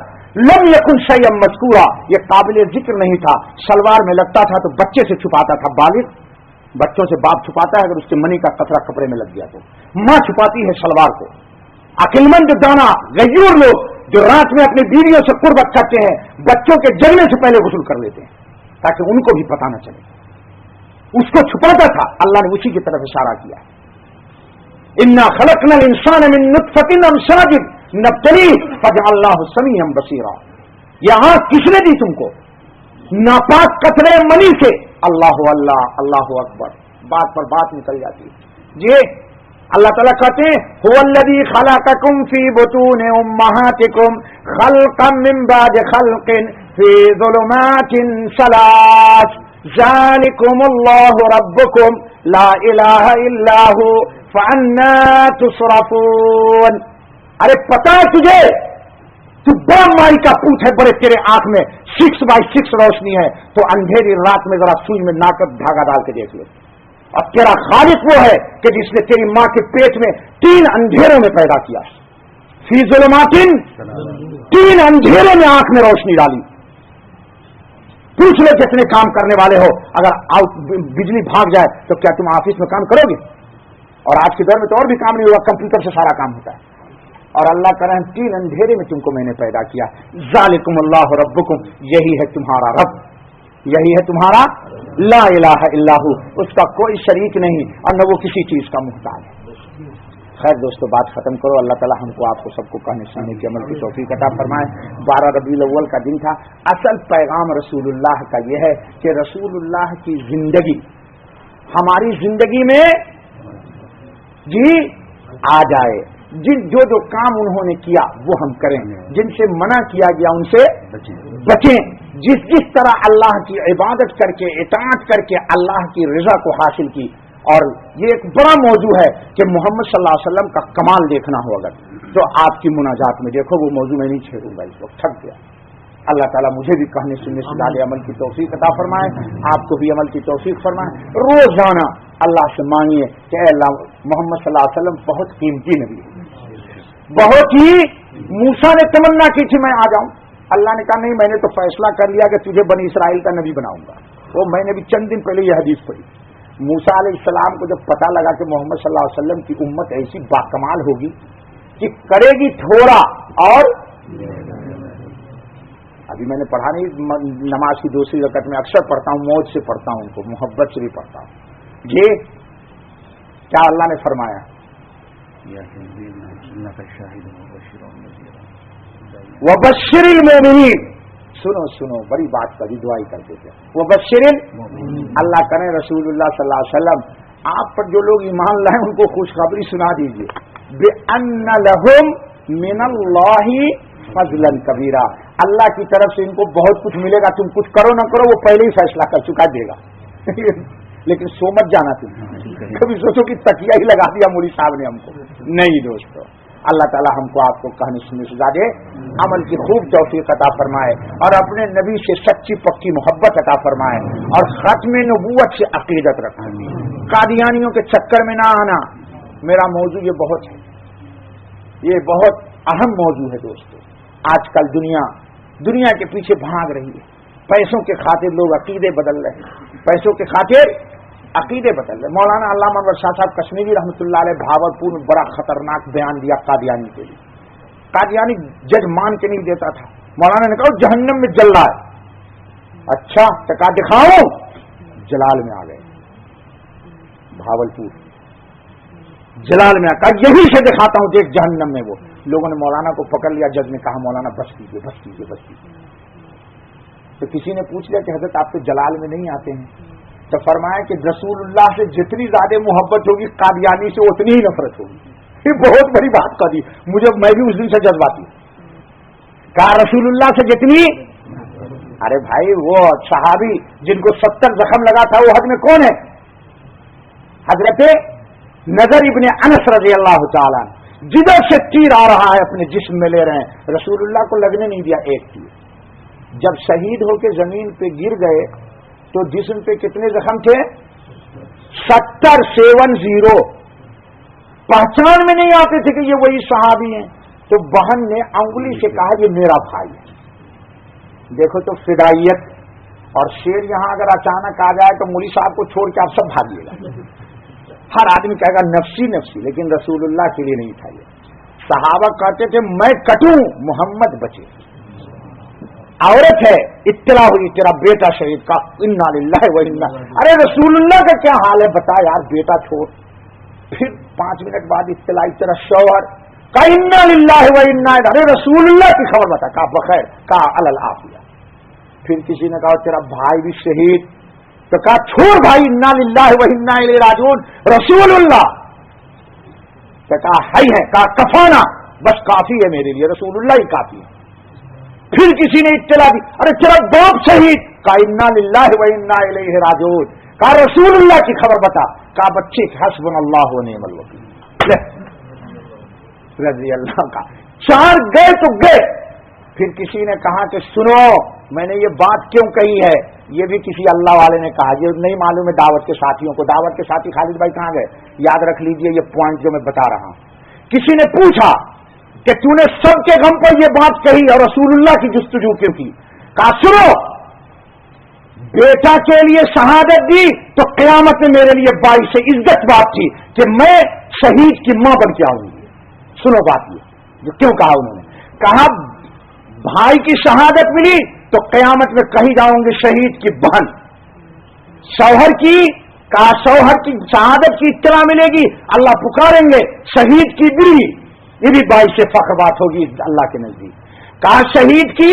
S2: لم يكن شيئا مذكورا، یہ قابل ذکر نہیں تھا. شلوار میں لگتا تھا تو بچے سے چھپاتا تھا. بالغ بچوں سے باپ چھپاتا ہے، اگر اس کے منی کا قطرہ کپڑے میں لگ گیا تو ماں چھپاتی ہے شلوار کو. عقلمند دانا غیور لوگ جو رات میں اپنی بیویوں سے قربت کرتے ہیں بچوں کے جگنے سے پہلے غسل کر لیتے ہیں تاکہ ان کو بھی پتہ نہ چلے. اس کو چھپاتا تھا. اللہ نے اسی کی طرف اشارہ کیا. انا خلقنا الانسان من نطفۃ امشاج نبتلیہ فجعلناہ سمیعا بصیرا. یہ آنکھ کس نے دی تم کو؟ ناپاک قطرے منی سے. اللہ اللہ اللہ اکبر، بات پر بات نکل جاتی ہے. جی اللہ تعالیٰ کہتے ہیں هو الذی خلقکم فی بطون امہاتکم خلقا من بعد خلق فی ظلمات ثلاث ذالکم اللہ ربکم لا الہ الا ہو فَأَنَّا تُصْرَفُونَ. ارے پتا ہے تجھے تو بڑا مائی کا پوچھ ہے، بڑے تیرے آنکھ میں 6x6 روشنی ہے، تو اندھیری رات میں ذرا سوئی میں ناقد دھاگا ڈال کے دیکھ لو. اب تیرا خالق وہ ہے کہ جس نے تیری ماں کے پیٹ میں 3 اندھیروں میں پیدا کیا. فی ظلمات، 3 اندھیروں میں آنکھ میں روشنی ڈالی. پوچھ لو جتنے کام کرنے والے ہو، اگر بجلی بھاگ جائے تو کیا تم آفس میں کام کرو گے؟ اور آج کے دور میں تو اور بھی کام نہیں ہوگا، کمپیوٹر سے سارا کام ہوتا ہے. اور اللہ کہہ رہے ہیں 3 اندھیرے میں تم کو میں نے پیدا کیا. ذالکم اللہ ربکم، یہی ہے تمہارا رب، یہی ہے تمہارا لا الہ الا ہو، اس کا کوئی شریک نہیں اور نہ وہ کسی چیز کا محتاج ہے. خیر دوستو، بات ختم کرو. اللہ تعالی ہم کو آپ کو سب کو کہنے سننے کے عمل کی توفیق عطا فرمائے. 12 ربیع الاول کا دن تھا. اصل پیغام رسول اللہ کا یہ ہے کہ رسول اللہ کی زندگی ہماری زندگی میں جی آ جائے. جو کام انہوں نے کیا وہ ہم کریں، جن سے منع کیا گیا ان سے بچیں. جس طرح اللہ کی عبادت کر کے اطاعت کر کے اللہ کی رضا کو حاصل کی. اور یہ ایک بڑا موضوع ہے کہ محمد صلی اللہ علیہ وسلم کا کمال دیکھنا ہو اگر تو آپ کی مناجات میں دیکھو. وہ موضوع میں نہیں چھیڑوں گا، اس وقت تھک گیا. اللہ تعالیٰ مجھے بھی کہنے سننے سے زیادہ عمل کی توفیق عطا فرمائے، آپ کو بھی عمل کی توفیق فرمائے. روزانہ اللہ سے مانگیے کہ اے اللہ محمد صلی اللہ علیہ وسلم بہت قیمتی نبی ہے، بہت ہی. موسیٰ نے تمنا کی تھی میں آ جاؤں، اللہ نے کہا نہیں، میں نے تو فیصلہ کر لیا کہ تجھے بنی اسرائیل کا نبی بناؤں گا. وہ میں نے بھی چند دن پہلے یہ حدیث پڑھی. موسیٰ علیہ السلام کو جب پتہ لگا کہ محمد صلی اللہ علیہ وسلم کی امت ایسی باکمال ہوگی کہ کرے گی تھوڑا اور ابھی میں نے پڑھا نہیں، نماز کی دوسری رکعت میں اکثر پڑھتا ہوں، موج سے پڑھتا ہوں، ان کو محبت سے بھی پڑھتا ہوں. یہ کیا اللہ نے فرمایا؟ وبشر المؤمنین. سنو بڑی بات کا بھی دعائی کرتے تھے. وبشر، اللہ کریں رسول اللہ صلی اللہ علیہ وسلم آپ پر جو لوگ ایمان لائیں ان کو خوشخبری سنا دیجیے. بِأَنَّ لَهُمْ مِنَ اللَّهِ فَضْلًا كَبِيرًا، اللہ کی طرف سے ان کو بہت کچھ ملے گا. تم کچھ کرو نہ کرو وہ پہلے ہی فیصلہ کر چکا دے گا. لیکن سو مت جانا تم کبھی سوچو کہ تکیہ ہی لگا دیا مولوی صاحب نے ہم کو. نہیں دوستو، اللہ تعالی ہم کو آپ کو کہنے سننے سے زیادہ عمل کی خوب توفیق عطا فرمائے اور اپنے نبی سے سچی پکی محبت عطا فرمائے اور ختم نبوت سے عقیدت رکھیں. قادیانیوں کے چکر میں نہ آنا. میرا موضوع یہ بہت ہے، یہ بہت اہم موضوع ہے دوستو. آج کل دنیا کے پیچھے بھاگ رہی ہے. پیسوں کے خاطر لوگ عقیدے بدل رہے ہیں، پیسوں کے خاطر عقیدے بدل رہے. مولانا علامہ انور شاہ صاحب کشمیری رحمۃ اللہ علیہ بھاولپور میں بڑا خطرناک بیان دیا قادیانی کے لیے. قادیانی جج مان کے نہیں دیتا تھا. مولانا نے کہا جہنم میں جل رہا ہے. اچھا ٹکا دکھاؤں. جلال میں آ گئے، بھاولپور جلال میں آ کہا یہی سے دکھاتا ہوں دیکھ جہنم میں. وہ لوگوں نے مولانا کو پکڑ لیا. جج نے کہا مولانا بس کیجیے بس کیجیے بس کیجیے. تو کسی نے پوچھ لیا کہ حضرت آپ تو جلال میں نہیں آتے ہیں. تو فرمایا کہ رسول اللہ سے جتنی زیادہ محبت ہوگی قادیانی سے اتنی ہی نفرت ہوگی. یہ بہت بڑی بات کہا دی مجھے. میں بھی اس دن سے جذباتی کہا رسول اللہ سے جتنی. ارے بھائی وہ صحابی جن کو 70 زخم لگا تھا وہ حد میں کون ہے؟ حضرت نظر ابن انس رضی اللہ تعالیٰ. جدھر سے تیر آ رہا ہے اپنے جسم میں لے رہے ہیں، رسول اللہ کو لگنے نہیں دیا ایک تیر. جب شہید ہو کے زمین پہ گر گئے تو جسم پہ کتنے زخم تھے؟ 70 پہچان میں نہیں آتے تھے کہ یہ وہی صحابی ہیں. تو بہن نے انگلی سے کہا یہ میرا بھائی ہے. دیکھو تو فدائیت. اور شیر یہاں اگر اچانک آ جائے تو مولوی صاحب کو چھوڑ کے آپ سب بھاگیے گا. ہر آدمی کہے گا نفسی نفسی، لیکن رسول اللہ کے لیے نہیں تھا یہ. صحابہ کہتے تھے میں کٹوں محمد بچے. عورت ہے، اطلاع ہوئی تیرا بیٹا شہید کا، انا للہ و انا. ارے رسول اللہ کا کیا حال ہے بتا یار، بیٹا چھوڑ. پھر 5 منٹ بعد اطلاع تیرا شوہر کا، انا للہ و انا. ارے رسول اللہ کی خبر بتا، کہا بخیر، کہا العافیہ. پھر کسی نے کہا تیرا بھائی بھی شہید، تو کہا چھوڑ بھائی، انا للہ و انا الیہ راجعون. رسول اللہ تو کہا ہے، کہا کفانا، بس کافی ہے میرے لیے، رسول اللہ ہی کافی ہے. پھر کسی نے اطلاع دی، ارے تیرا باپ شہید، کہا انا للہ و انا الیہ راجعون. کہا رسول اللہ کی خبر بتا، کہا بچے حسبنا اللہ و نعم الوکیل. رضی اللہ کا 4 گئے تو گئے. پھر کسی نے کہا کہ سنو میں نے یہ بات کیوں کہی ہے، یہ بھی کسی اللہ والے نے کہا، یہ نہیں معلوم ہے دعوت کے ساتھیوں کو. دعوت کے ساتھی خالد بھائی کہاں گئے؟ یاد رکھ لیجئے یہ پوائنٹ جو میں بتا رہا ہوں. کسی نے پوچھا کہ تو نے سب کے غم پر یہ بات کہی اور رسول اللہ کی جستجو کیوں کی؟ کہا سنو، بیٹا کے لیے شہادت دی تو قیامت میں میرے لیے باعث عزت بات تھی کہ میں شہید کی ماں بن کے آؤں گی. سنو بات یہ جو کیوں کہا انہوں نے. کہا بھائی کی شہادت ملی تو قیامت میں کہیں جاؤں گے شہید کی بہن. شوہر کی، کہا شوہر کی شہادت کی اطلاع ملے گی، اللہ پکاریں گے شہید کی بیوی، یہ بھی باعث فخر بات ہوگی اللہ کے نزدیک. کہا شہید کی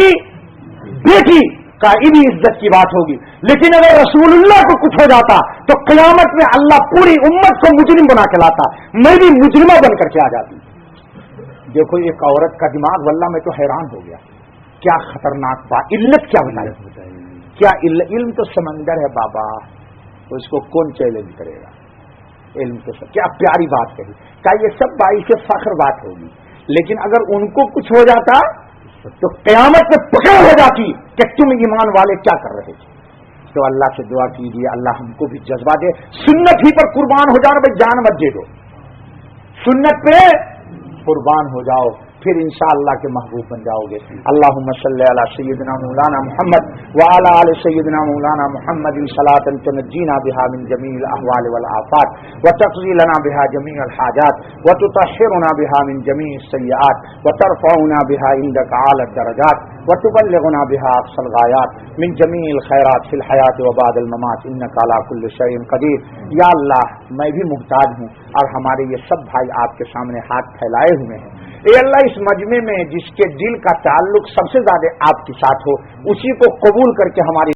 S2: بیٹی، کہا یہ بھی عزت کی بات ہوگی. لیکن اگر رسول اللہ کو کچھ ہو جاتا تو قیامت میں اللہ پوری امت کو مجرم بنا کے لاتا، میں بھی مجرمہ بن کر کے آ جاتی. دیکھو ایک عورت کا دماغ، واللہ میں تو حیران ہو گیا، کیا خطرناک بات. علت کیا بتائی؟ کیا علم تو سمندر ہے بابا، تو اس کو کون چیلنج کرے گا. علم تو کیا پیاری بات کہی. کیا یہ سب باعث فخر بات ہوگی، لیکن اگر ان کو کچھ ہو جاتا تو قیامت میں پکڑ ہو جاتی کہ تم ایمان والے کیا کر رہے تھے. تو اللہ سے دعا کیجیے اللہ ہم کو بھی جذبہ دے. سنت ہی پر قربان ہو جانا، بھائی جان مت دے دو، سنت پہ قربان ہو جاؤ، پھر انشاءاللہ کے محبوب بن جاؤ گے. اللہم صلی علی سیدنا مولانا محمد وعلی آل سیدنا مولانا محمد صلاۃ تنجینا بها من جمیع الاحوال والآفات وتقضی لنا بها جمیع الحاجات وتطہرنا بها من جمیع السیئات وترفعنا بها عندك اعلی الدرجات وتبلغنا بها اقصى الغایات من جمیع الخیرات فی الحیات وبعد الممات انک علی کل شیء قدیر. یا اللہ میں بھی محتاج ہوں اور ہمارے یہ سب بھائی آپ کے سامنے ہاتھ پھیلائے ہوئے ہیں. اے اللہ اس مجمع میں جس کے دل کا تعلق سب سے زیادہ آپ کے ساتھ ہو، اسی کو قبول کر کے ہماری